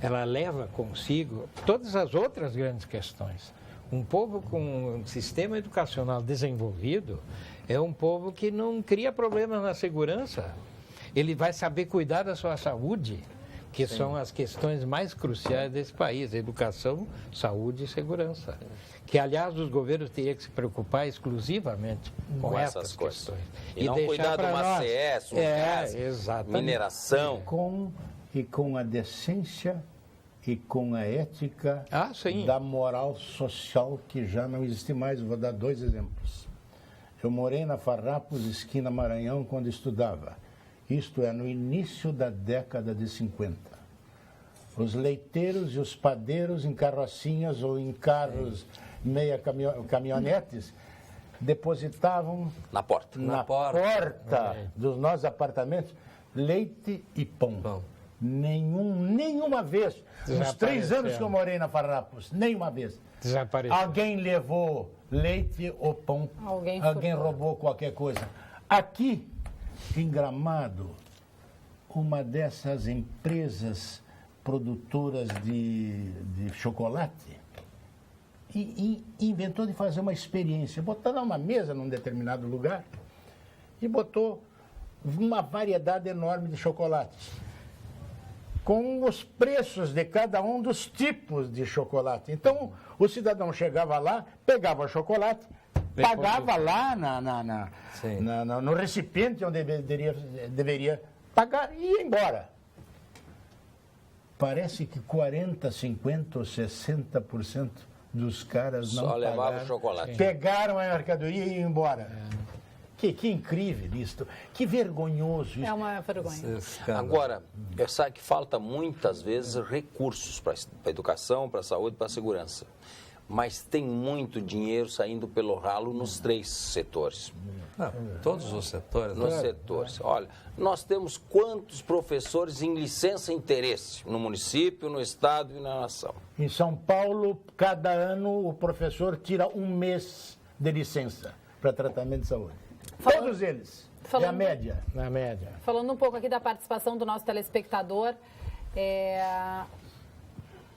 ela leva consigo todas as outras grandes questões. Um povo com um sistema educacional desenvolvido é um povo que não cria problemas na segurança. Ele vai saber cuidar da sua saúde, que são as questões mais cruciais desse país: educação, saúde e segurança. Que, aliás, os governos teriam que se preocupar exclusivamente com essas questões. E não cuidar do ACS, gás, mineração. E com a decência e com a ética da moral social que já não existe mais. Vou dar 2 exemplos. Eu morei na Farrapos, esquina Maranhão, quando estudava. Isto é, no início da década de 50. Os leiteiros e os padeiros em carrocinhas ou em carros caminhonetes depositavam na porta dos nossos apartamentos leite e pão. Nenhuma vez, nos 3 anos que eu morei na Farrapos, nenhuma vez. Alguém levou leite ou pão, alguém roubou qualquer coisa. Aqui, em Gramado, uma dessas empresas produtoras de chocolate inventou de fazer uma experiência, botar uma mesa num determinado lugar e botou uma variedade enorme de chocolates, com os preços de cada um dos tipos de chocolate. Então, o cidadão chegava lá, pegava o chocolate, pagava lá no recipiente onde deveria pagar e ia embora. Parece que 40%, 50% ou 60% dos caras não pagaram. Só levavam chocolate. Pegaram a mercadoria e iam embora. Que incrível isso, que vergonhoso isso. É uma vergonha. Agora, eu sei que falta muitas vezes recursos para a educação, para a saúde, para a segurança. Mas tem muito dinheiro saindo pelo ralo nos 3 setores. Não, todos os setores. Nos setores. Olha, nós temos quantos professores em licença e interesse no município, no estado e na nação? Em São Paulo, cada ano o professor tira 1 mês de licença para tratamento de saúde. Todos eles. É a média. Na média. Falando um pouco aqui da participação do nosso telespectador,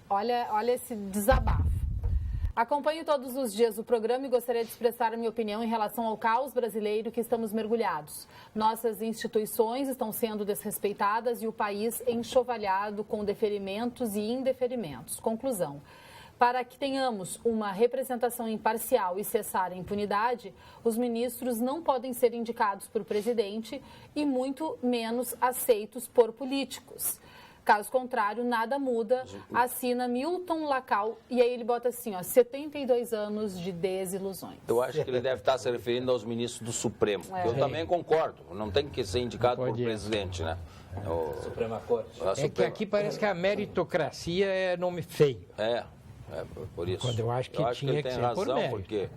olha esse desabafo. Acompanho todos os dias o programa e gostaria de expressar a minha opinião em relação ao caos brasileiro que estamos mergulhados. Nossas instituições estão sendo desrespeitadas e o país enxovalhado com deferimentos e indeferimentos. Conclusão. Para que tenhamos uma representação imparcial e cessar a impunidade, os ministros não podem ser indicados por presidente e muito menos aceitos por políticos. Caso contrário, nada muda, assina Milton Lacal, e aí ele bota assim, 72 anos de desilusões. Eu acho que ele deve estar se referindo aos ministros do Supremo. Eu também concordo, não tem que ser indicado por presidente, né? Suprema Corte. Que aqui parece que a meritocracia é nome feio. É por isso. Quando eu acho que tinha que ser por mérito. Porque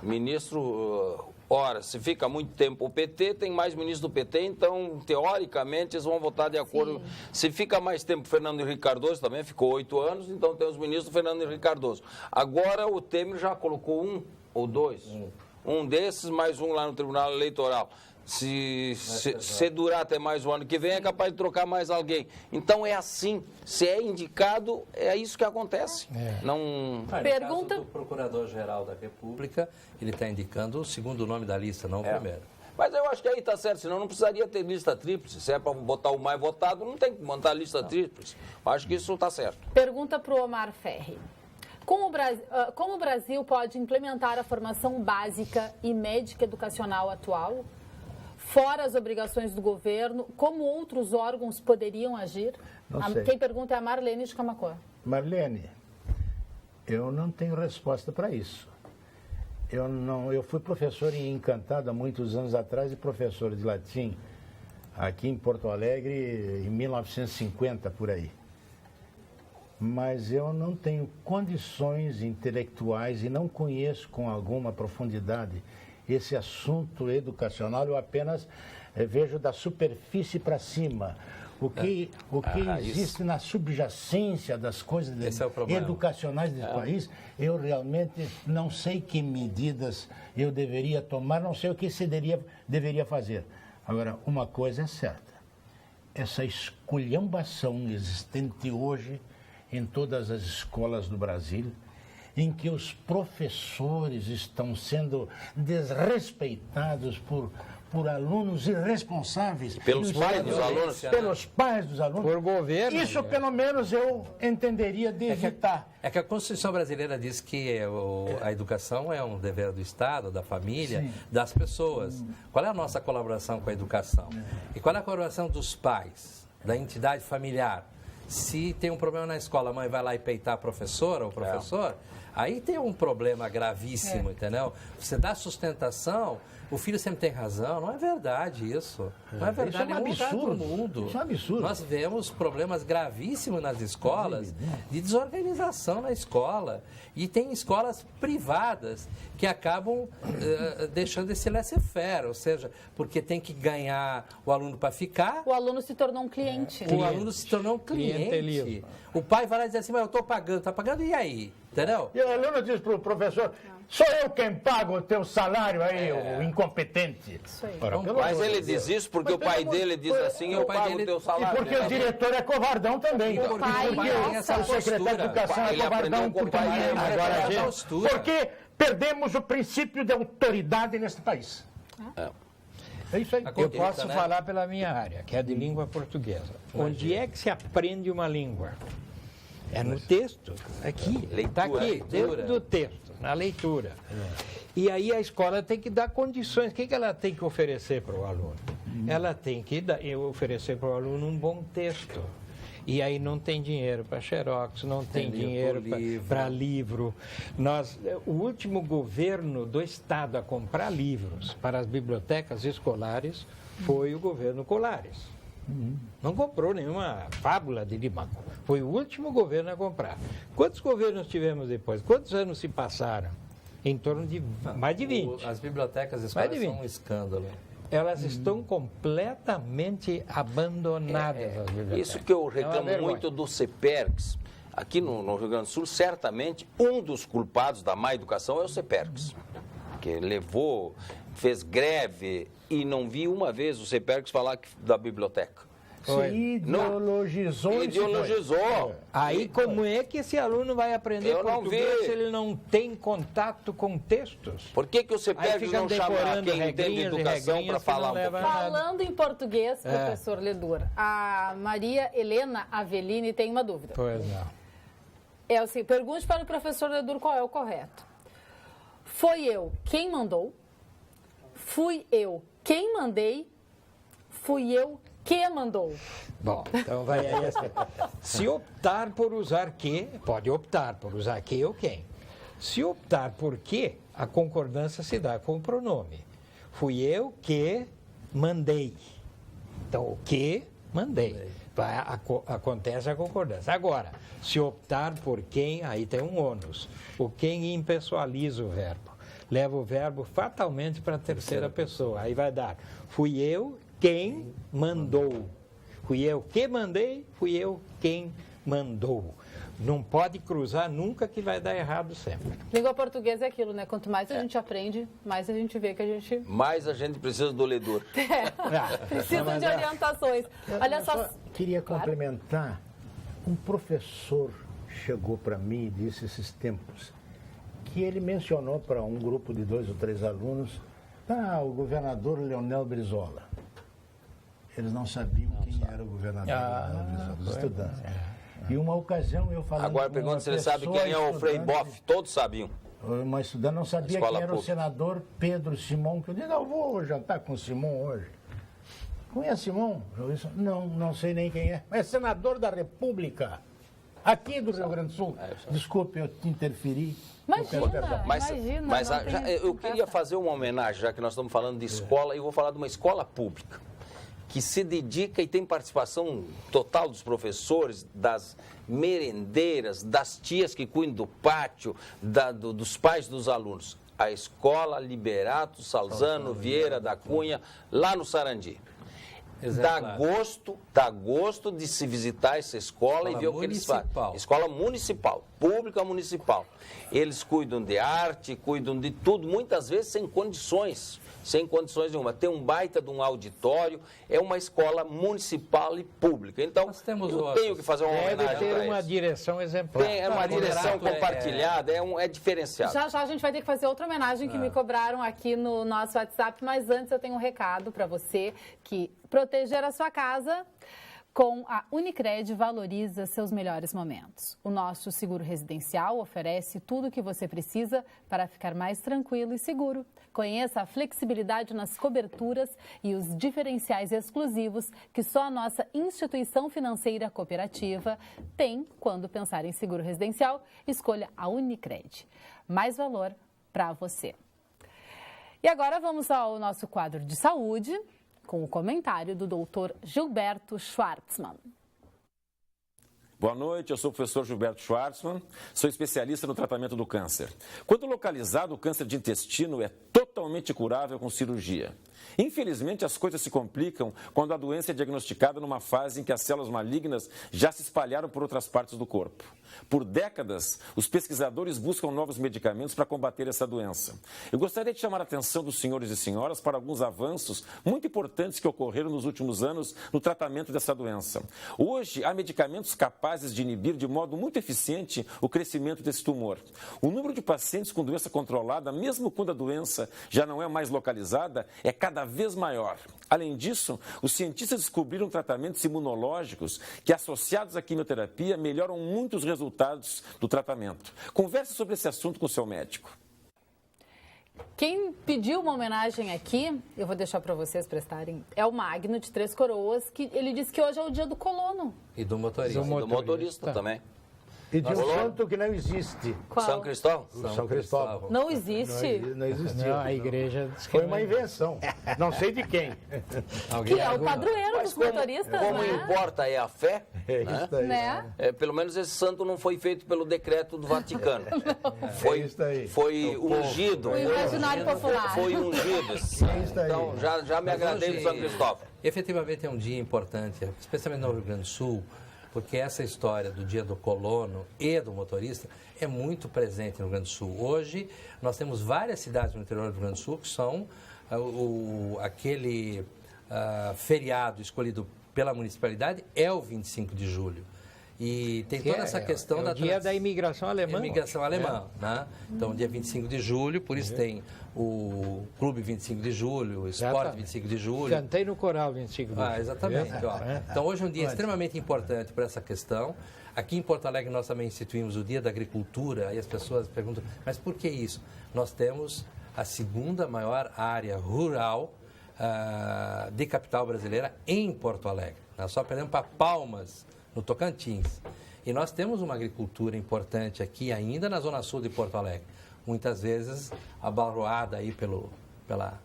ministro... Ora, se fica muito tempo o PT, tem mais ministros do PT, então, teoricamente, eles vão votar de acordo. Sim. Se fica mais tempo o Fernando Henrique Cardoso, também ficou 8 anos, então tem os ministros do Fernando Henrique Cardoso. Agora o Temer já colocou 1 ou 2. Um desses, mais um lá no Tribunal Eleitoral. Se durar até mais o ano que vem, é capaz de trocar mais alguém. Então é assim. Se é indicado, é isso que acontece. Não... No caso do Procurador-Geral da República, ele está indicando o segundo nome da lista, não o primeiro. Mas eu acho que aí está certo, senão não precisaria ter lista tríplice. Se é para botar o mais votado, não tem que montar lista tríplice. Eu acho que isso está certo. Pergunta para o Omar Ferri. Como o Brasil pode implementar a formação básica e médica educacional atual? Fora as obrigações do governo, como outros órgãos poderiam agir? Não sei. Quem pergunta é a Marlene de Camaquã. Marlene, eu não tenho resposta para isso. Eu fui professor em Encantado há muitos anos atrás e professor de latim aqui em Porto Alegre em 1950, por aí. Mas eu não tenho condições intelectuais e não conheço com alguma profundidade esse assunto educacional. Eu apenas vejo da superfície para cima. O que existe na subjacência das coisas educacionais desse país, eu realmente não sei que medidas eu deveria tomar, não sei o que se deveria fazer. Agora, uma coisa é certa, essa esculhambação existente hoje em todas as escolas do Brasil, em que os professores estão sendo desrespeitados por alunos irresponsáveis. Pelos pais dos alunos. Pelos pais dos alunos. Por governo. Isso, pelo menos, eu entenderia de evitar. É que a Constituição brasileira diz que a educação é um dever do Estado, da família, das pessoas. Qual é a nossa colaboração com a educação? E qual é a colaboração dos pais, da entidade familiar? Se tem um problema na escola, a mãe vai lá e peitar a professora ou o professor, aí tem um problema gravíssimo, entendeu? Você dá sustentação, o filho sempre tem razão. Não é verdade isso. Não é verdade. Isso é um absurdo. Mundo. Isso é um absurdo. Nós vemos problemas gravíssimos nas escolas, de desorganização na escola. E tem escolas privadas que acabam deixando esse laissez-faire, ou seja, porque tem que ganhar o aluno para ficar. O aluno se tornou um cliente. O aluno se tornou um cliente. O pai vai lá e diz assim, mas eu estou pagando, está pagando, e aí? Entendeu? E o aluno diz para o professor, sou eu quem pago o teu salário aí, o incompetente. Isso aí. Ora, Mas ele diz isso porque o pai dele diz assim, eu pago o teu E salário. porque o diretor é covardão também. O pai Porque tem essa o secretário de postura. Educação é Ele covardão aprendeu com por o pai também. dele. Agora, Essa gente, postura. porque perdemos o princípio de autoridade neste país. É isso aí. Eu posso falar pela minha área, que é de língua portuguesa. Onde é que se aprende uma língua? É no texto, aqui, está aqui, dentro do texto, na leitura. E aí a escola tem que dar condições. O que ela tem que oferecer para o aluno? Ela tem que oferecer para o aluno um bom texto. E aí não tem dinheiro para xerox, não tem dinheiro para livro. O último governo do Estado a comprar livros para as bibliotecas escolares foi o governo Colares. Não comprou nenhuma fábula de Limaco. Foi o último governo a comprar. Quantos governos tivemos depois? Quantos anos se passaram? Em torno de mais de 20. As bibliotecas escolares são um escândalo. Elas estão completamente abandonadas. As bibliotecas. Isso que eu reclamo muito do CEPERCS. Aqui no Rio Grande do Sul, certamente, um dos culpados da má educação é o CEPERCS. Que fez greve e não vi uma vez o CEPERCS falar da biblioteca. Se ideologizou. Ideologizou. Aí como é que esse aluno vai aprender português se ele não tem contato com textos? Por que o CEPERCS não chama quem entende educação para falar um pouco? Falando em português, professor Ledur, a Maria Helena Avelini tem uma dúvida. Pois não. É assim, pergunte para o professor Ledur qual é o correto. Foi eu quem mandou? Fui eu quem mandei? Fui eu que mandou? Bom, então vai aí essa. Se optar por usar que, pode optar por usar que ou quem. Se optar por que, a concordância se dá com o pronome. Fui eu que mandei. Então, o que mandei. Acontece a concordância. Agora, se optar por quem, aí tem um ônus. O quem impessoaliza o verbo. Leva o verbo fatalmente para a terceira pessoa. Aí vai dar, fui eu quem mandou. Fui eu que mandei, fui eu quem mandou. Não pode cruzar nunca, que vai dar errado sempre. Língua portuguesa é aquilo, né? Quanto mais a gente aprende, mais a gente vê que a gente... Mais a gente precisa do ledor. Precisa de orientações. Olha só... Queria complementar. Um professor chegou para mim e disse esses tempos que ele mencionou para um grupo de 2 ou 3 alunos o governador Leonel Brizola. Eles não sabiam quem era o governador Leonel Brizola, os estudantes. E uma ocasião eu falando Agora pergunta se ele sabe quem é o Frei Boff. Todos sabiam. Uma estudante não sabia quem era o senador Pedro Simão, que eu disse, eu vou jantar com o Simão hoje. Conhece Simão? Eu disse, não sei nem quem é. Mas é senador da República, aqui do Rio Grande do Sul. Desculpe, eu te interferi. Mas eu queria fazer uma homenagem, já que nós estamos falando de escola, e eu vou falar de uma escola pública, que se dedica e tem participação total dos professores, das merendeiras, das tias que cuidam do pátio, dos pais dos alunos. A Escola Liberato Salzano Vieira da Cunha, lá no Sarandi. Dá gosto de se visitar essa escola e ver o que eles fazem. Escola municipal, pública municipal. Eles cuidam de arte, cuidam de tudo, muitas vezes sem condições nenhuma. Tem um baita de um auditório, é uma escola municipal e pública. Então, eu tenho que fazer uma homenagem para ter uma direção exemplar. É uma direção compartilhada, é diferenciado. Já a gente vai ter que fazer outra homenagem que me cobraram aqui no nosso WhatsApp, mas antes eu tenho um recado para você que proteger a sua casa com a Unicred valoriza seus melhores momentos. O nosso seguro residencial oferece tudo o que você precisa para ficar mais tranquilo e seguro. Conheça a flexibilidade nas coberturas e os diferenciais exclusivos que só a nossa instituição financeira cooperativa tem quando pensar em seguro residencial. Escolha a Unicred. Mais valor para você. E agora vamos ao nosso quadro de saúde, com o comentário do Dr. Gilberto Schwartzman. Boa noite, eu sou o professor Gilberto Schwartzman, sou especialista no tratamento do câncer. Quando localizado, o câncer de intestino é totalmente curável com cirurgia. Infelizmente, as coisas se complicam quando a doença é diagnosticada numa fase em que as células malignas já se espalharam por outras partes do corpo. Por décadas, os pesquisadores buscam novos medicamentos para combater essa doença. Eu gostaria de chamar a atenção dos senhores e senhoras para alguns avanços muito importantes que ocorreram nos últimos anos no tratamento dessa doença. Hoje, há medicamentos capazes de inibir de modo muito eficiente o crescimento desse tumor. O número de pacientes com doença controlada, mesmo quando a doença já não é mais localizada, é cada vez maior. Além disso, os cientistas descobriram tratamentos imunológicos que, associados à quimioterapia, melhoram muito os resultados do tratamento. Converse sobre esse assunto com o seu médico. Quem pediu uma homenagem aqui, eu vou deixar para vocês prestarem, é o Magno de Três Coroas, que ele disse que hoje é o dia do colono. E do motorista. E do motorista também. E de um santo que não existe. Qual? São Cristóvão? São Cristóvão. Não existe? Não existiu. Não, a igreja diz que foi uma invenção. Não sei de quem. Que é o padroeiro dos motoristas, como né? importa é a fé, É isso aí. Né? pelo menos esse santo não foi feito pelo decreto do Vaticano. Foi ungido. O imaginário popular. Foi ungido. Então, já me agradei do São Cristóvão. Efetivamente é um dia importante, especialmente no Rio Grande do Sul, porque essa história do dia do colono e do motorista é muito presente no Rio Grande do Sul. Hoje, nós temos várias cidades no interior do Rio Grande do Sul que são aquele feriado escolhido pela municipalidade é o 25 de julho. E tem toda essa questão da dia da imigração alemã. Imigração alemã, né? Então, dia 25 de julho, por isso tem o Clube 25 de Julho, o Esporte 25 de Julho. Cantei no coral 25 de julho. Exatamente. Então, hoje é um dia extremamente importante para essa questão. Aqui em Porto Alegre nós também instituímos o Dia da Agricultura, e as pessoas perguntam, mas por que isso? Nós temos a segunda maior área rural de capital brasileira em Porto Alegre. Nós só perdemos para Palmas, no Tocantins. E nós temos uma agricultura importante aqui ainda na zona sul de Porto Alegre. Muitas vezes abarroada aí pela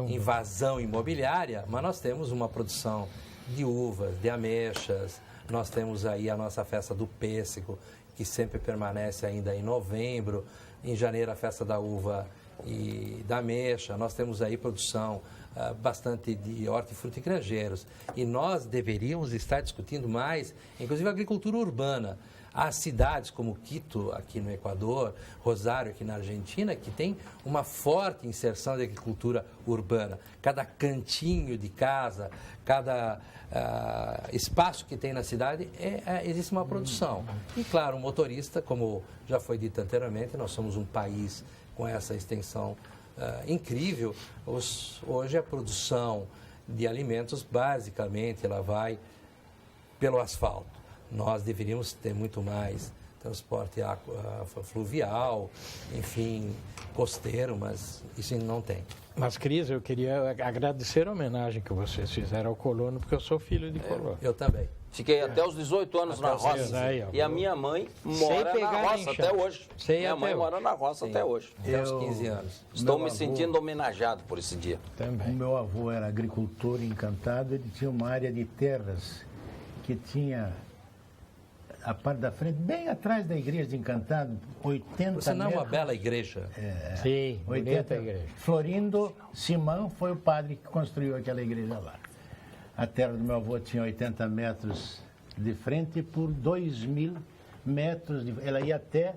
invasão imobiliária, mas nós temos uma produção de uvas, de ameixas, nós temos aí a nossa festa do pêssego, que sempre permanece ainda em novembro, em janeiro a festa da uva e da ameixa, nós temos aí produção bastante de hortifruti e granjeiros. E nós deveríamos estar discutindo mais, inclusive a agricultura urbana. Há cidades como Quito, aqui no Equador, Rosário, aqui na Argentina, que tem uma forte inserção de agricultura urbana. Cada cantinho de casa, cada espaço que tem na cidade, existe uma produção. E, claro, o motorista, como já foi dito anteriormente, nós somos um país com essa extensão incrível. Hoje a produção de alimentos, basicamente, ela vai pelo asfalto. Nós deveríamos ter muito mais transporte fluvial, enfim, costeiro, mas isso não tem. Mas, Cris, eu queria agradecer a homenagem que vocês fizeram ao colono, porque eu sou filho de colono. Eu também. Fiquei até os 18 anos na roça. E a minha mãe mora na roça até hoje. Minha mãe mora na roça até hoje. Até os 15 anos. Estou me sentindo homenageado por esse dia. Também. O meu avô era agricultor encantado, ele tinha uma área de terras que tinha a parte da frente, bem atrás da igreja de Encantado, 80 Você não é uma metros. bela igreja? Sim, 80 igreja. Florindo Simão foi o padre que construiu aquela igreja lá. A terra do meu avô tinha 80 metros de frente por 2.000 metros. Ela ia até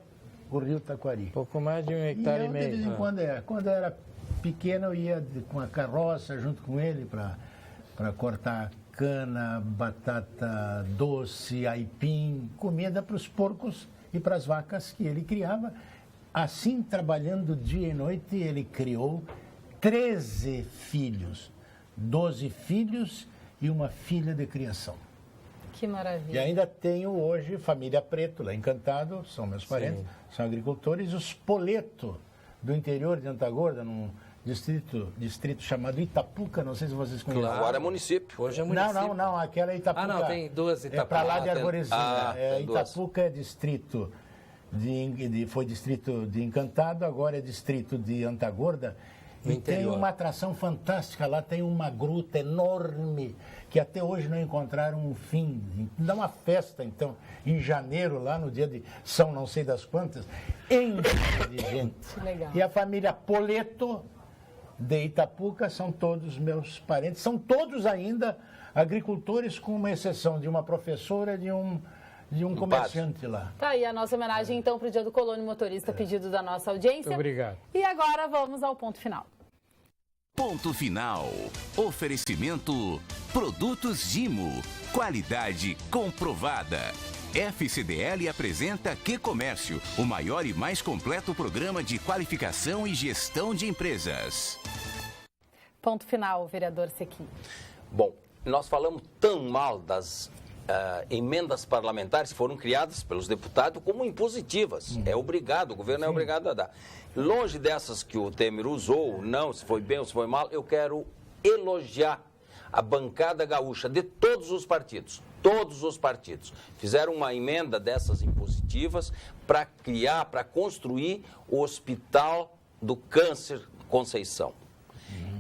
o rio Taquari. Pouco mais de 1,5 hectare. De vez em quando, quando eu era pequeno, eu ia com a carroça junto com ele para cortar cana, batata doce, aipim, comida para os porcos e para as vacas que ele criava. Assim, trabalhando dia e noite, ele criou 13 filhos, 12 filhos e uma filha de criação. Que maravilha. E ainda tenho hoje família Preto, lá em Encantado, são meus parentes, são agricultores. Os Poleto, do interior de Antagorda, num distrito chamado Itapuca, não sei se vocês conhecem. Claro. Agora é município. Hoje é município. Não, aquela é Itapuca. Não, tem duas Itapuca. É para lá de Arvorezinha. duas. Itapuca é distrito foi distrito de Encantado, agora é distrito de Antagorda. No e interior. tem uma atração fantástica lá, tem uma gruta enorme que até hoje não encontraram um fim. Dá uma festa, então, em janeiro, lá no dia de São não sei das quantas, enche de gente. Legal. E a família Poleto de Itapuca são todos meus parentes, são todos ainda agricultores, com uma exceção de uma professora, de um comerciante lá. Tá aí a nossa homenagem, então, para o Dia do Colono Motorista, pedido da nossa audiência. Muito obrigado. E agora vamos ao ponto final. Ponto final. Oferecimento Produtos Gimo. Qualidade comprovada. FCDL apresenta Que Comércio, o maior e mais completo programa de qualificação e gestão de empresas. Ponto final, vereador Sequim. Bom, nós falamos tão mal das emendas parlamentares que foram criadas pelos deputados como impositivas. É obrigado, o governo é obrigado a dar. Longe dessas que o Temer usou, não, se foi bem ou se foi mal, eu quero elogiar a bancada gaúcha de todos os partidos. Todos os partidos fizeram uma emenda dessas impositivas para criar, para construir o Hospital do Câncer Conceição.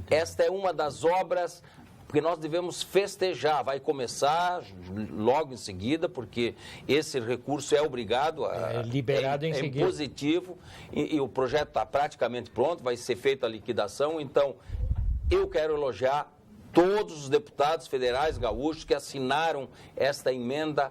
Esta é uma das obras que nós devemos festejar. Vai começar logo em seguida, porque esse recurso é obrigado, liberado em seguida. É positivo e o projeto está praticamente pronto, vai ser feita a liquidação. Então, eu quero elogiar todos os deputados federais gaúchos que assinaram esta emenda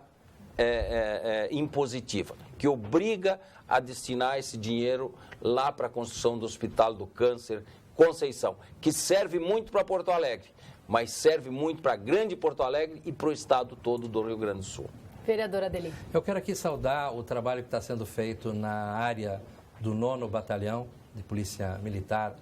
impositiva, que obriga a destinar esse dinheiro lá para a construção do Hospital do Câncer Conceição, que serve muito para Porto Alegre, mas serve muito para a grande Porto Alegre e para o estado todo do Rio Grande do Sul. Vereadora Adeli. Eu quero aqui saudar o trabalho que está sendo feito na área do 9º Batalhão de Polícia Militar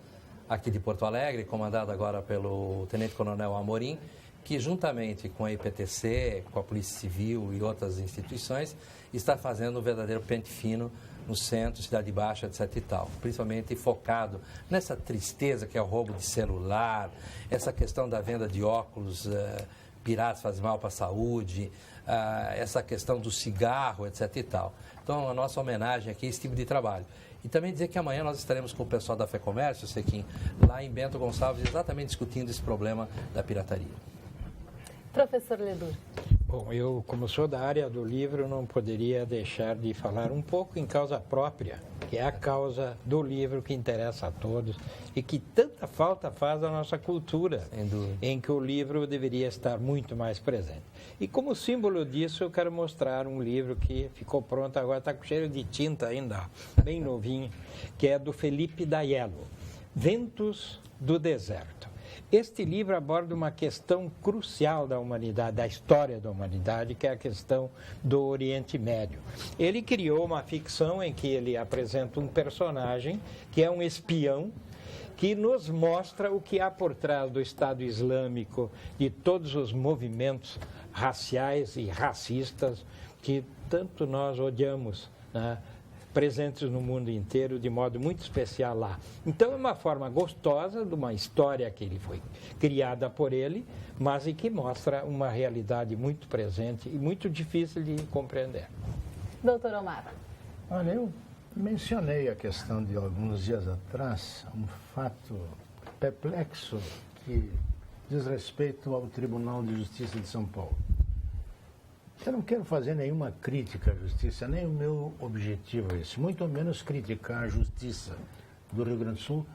aqui de Porto Alegre, comandado agora pelo Tenente Coronel Amorim, que juntamente com a IPTC, com a Polícia Civil e outras instituições, está fazendo um verdadeiro pente fino no centro, Cidade Baixa, etc. e tal. Principalmente focado nessa tristeza que é o roubo de celular, essa questão da venda de óculos piratas faz mal para a saúde, essa questão do cigarro, etc. e tal. Então, a nossa homenagem aqui é esse tipo de trabalho. E também dizer que amanhã nós estaremos com o pessoal da FEComércio, Sequim, lá em Bento Gonçalves, exatamente discutindo esse problema da pirataria. Professor Ledur. Bom, eu, como sou da área do livro, não poderia deixar de falar um pouco em causa própria, que é a causa do livro que interessa a todos e que tanta falta faz à nossa cultura, em que o livro deveria estar muito mais presente. E como símbolo disso, eu quero mostrar um livro que ficou pronto agora, está com cheiro de tinta ainda, bem novinho, que é do Felipe D'Aiello, Ventos do Deserto. Este livro aborda uma questão crucial da humanidade, da história da humanidade, que é a questão do Oriente Médio. Ele criou uma ficção em que ele apresenta um personagem que é um espião, que nos mostra o que há por trás do Estado Islâmico, de todos os movimentos raciais e racistas que tanto nós odiamos, né? Presentes no mundo inteiro, de modo muito especial lá. Então, é uma forma gostosa de uma história que ele foi criada por ele, mas e que mostra uma realidade muito presente e muito difícil de compreender. Doutor Omar. Olha, eu mencionei a questão de alguns dias atrás, um fato perplexo que diz respeito ao Tribunal de Justiça de São Paulo. Eu não quero fazer nenhuma crítica à justiça, nem o meu objetivo é esse, muito menos criticar a justiça do Rio Grande do Sul,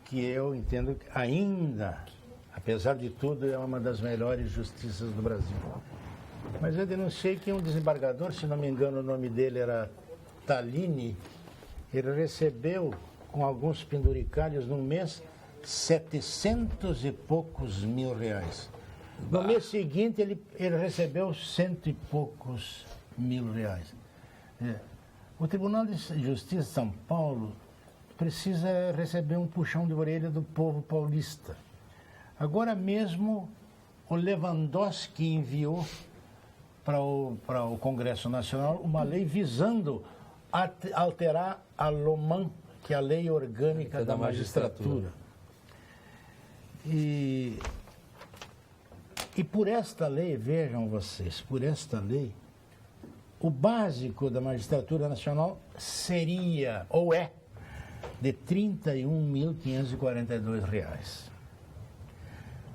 que eu entendo que ainda, apesar de tudo, é uma das melhores justiças do Brasil. Mas eu denunciei que um desembargador, se não me engano o nome dele era Talini, ele recebeu, com alguns penduricalhos no mês, 700 e poucos mil reais. No mês seguinte, ele recebeu 100 e poucos mil reais. O Tribunal de Justiça de São Paulo precisa receber um puxão de orelha do povo paulista. Agora mesmo, o Lewandowski enviou para o Congresso Nacional uma lei visando alterar a LOMAN, que é a Lei Orgânica da Magistratura. E por esta lei, vejam vocês, por esta lei, o básico da magistratura nacional seria, ou é, de R$ 31.542.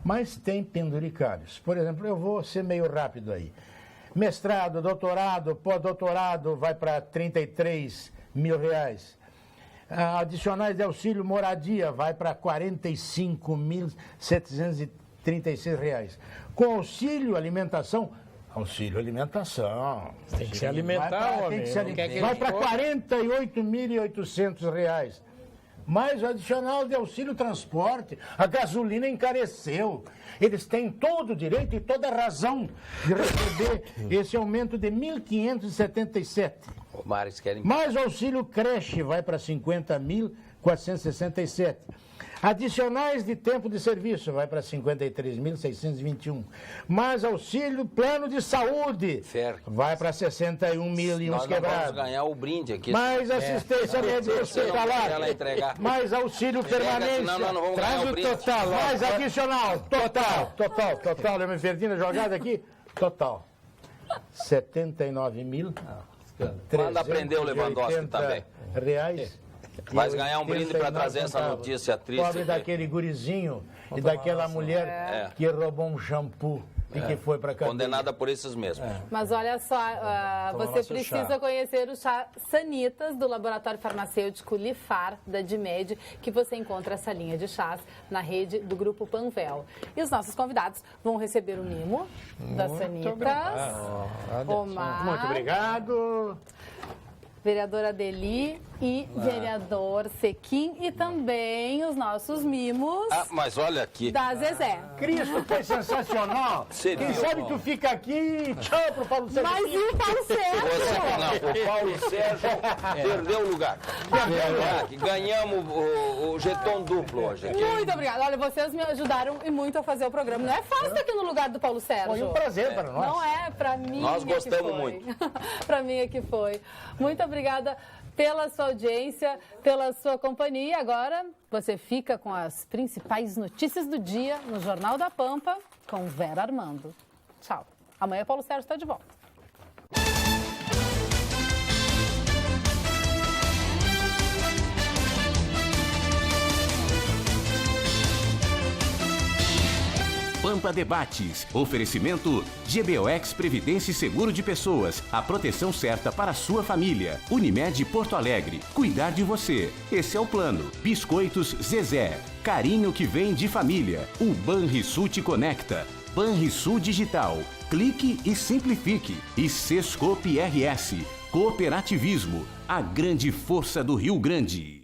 Mas tem penduricalhos. Por exemplo, eu vou ser meio rápido aí. Mestrado, doutorado, pós-doutorado vai para R$ 33 mil. Adicionais de auxílio moradia vai para R$ 45.736. Com auxílio alimentação, tem que se alimentar, homem. Vai para R$ 48.800. Mais o adicional de auxílio transporte, a gasolina encareceu. Eles têm todo o direito e toda a razão de receber esse aumento de 1.577. Mais o auxílio creche vai para 50.467. Adicionais de tempo de serviço vai para 53.621. Mais auxílio plano de saúde vai para 61 mil e uns quebrados. Nós vamos ganhar o brinde aqui. Mais assistência médica hospitalar. Mais auxílil permanente. Não vamos ganhar o brinde. Total. Mais adicional. Total. Eu me perdi na jogada aqui. Total. 79 mil. Quando aprendeu o Lewandowski também. Reais. Vai ganhar um brinde para trazer essa notícia triste. Pobre daquele gurizinho e daquela mulher que roubou um shampoo e que foi para cadeia. Condenada por esses mesmos. Mas olha só, você precisa conhecer o chá Sanitas do Laboratório Farmacêutico Lifar, da Dimed, que você encontra essa linha de chás na rede do Grupo Panvel. E os nossos convidados vão receber o mimo da Sanitas. Omar. Muito obrigado. Vereadora Adeli e vereador Sequim e também os nossos mimos. Mas olha aqui. Da Zezé. Cristo, foi sensacional. Quem sabe tu fica aqui, tchau pro Paulo Sérgio. Mas e o Paulo Sérgio? Não, o Paulo Sérgio perdeu o lugar. Ganhamos o jeton duplo hoje. Muito obrigada. Olha, vocês me ajudaram e muito a fazer o programa. Não é fácil aqui no lugar do Paulo Sérgio. Foi um prazer para nós. Não é, para mim. Nós gostamos muito. Para mim é que foi. Muito obrigada pela sua audiência, pela sua companhia. Agora você fica com as principais notícias do dia no Jornal da Pampa com Vera Armando. Tchau. Amanhã Paulo Sérgio está de volta. Pampa Debates. Oferecimento GBOX Previdência e Seguro de Pessoas. A proteção certa para a sua família. Unimed Porto Alegre. Cuidar de você. Esse é o plano. Biscoitos Zezé. Carinho que vem de família. O Banrisul te conecta. Banrisul Digital. Clique e simplifique. E Sescope RS. Cooperativismo. A grande força do Rio Grande.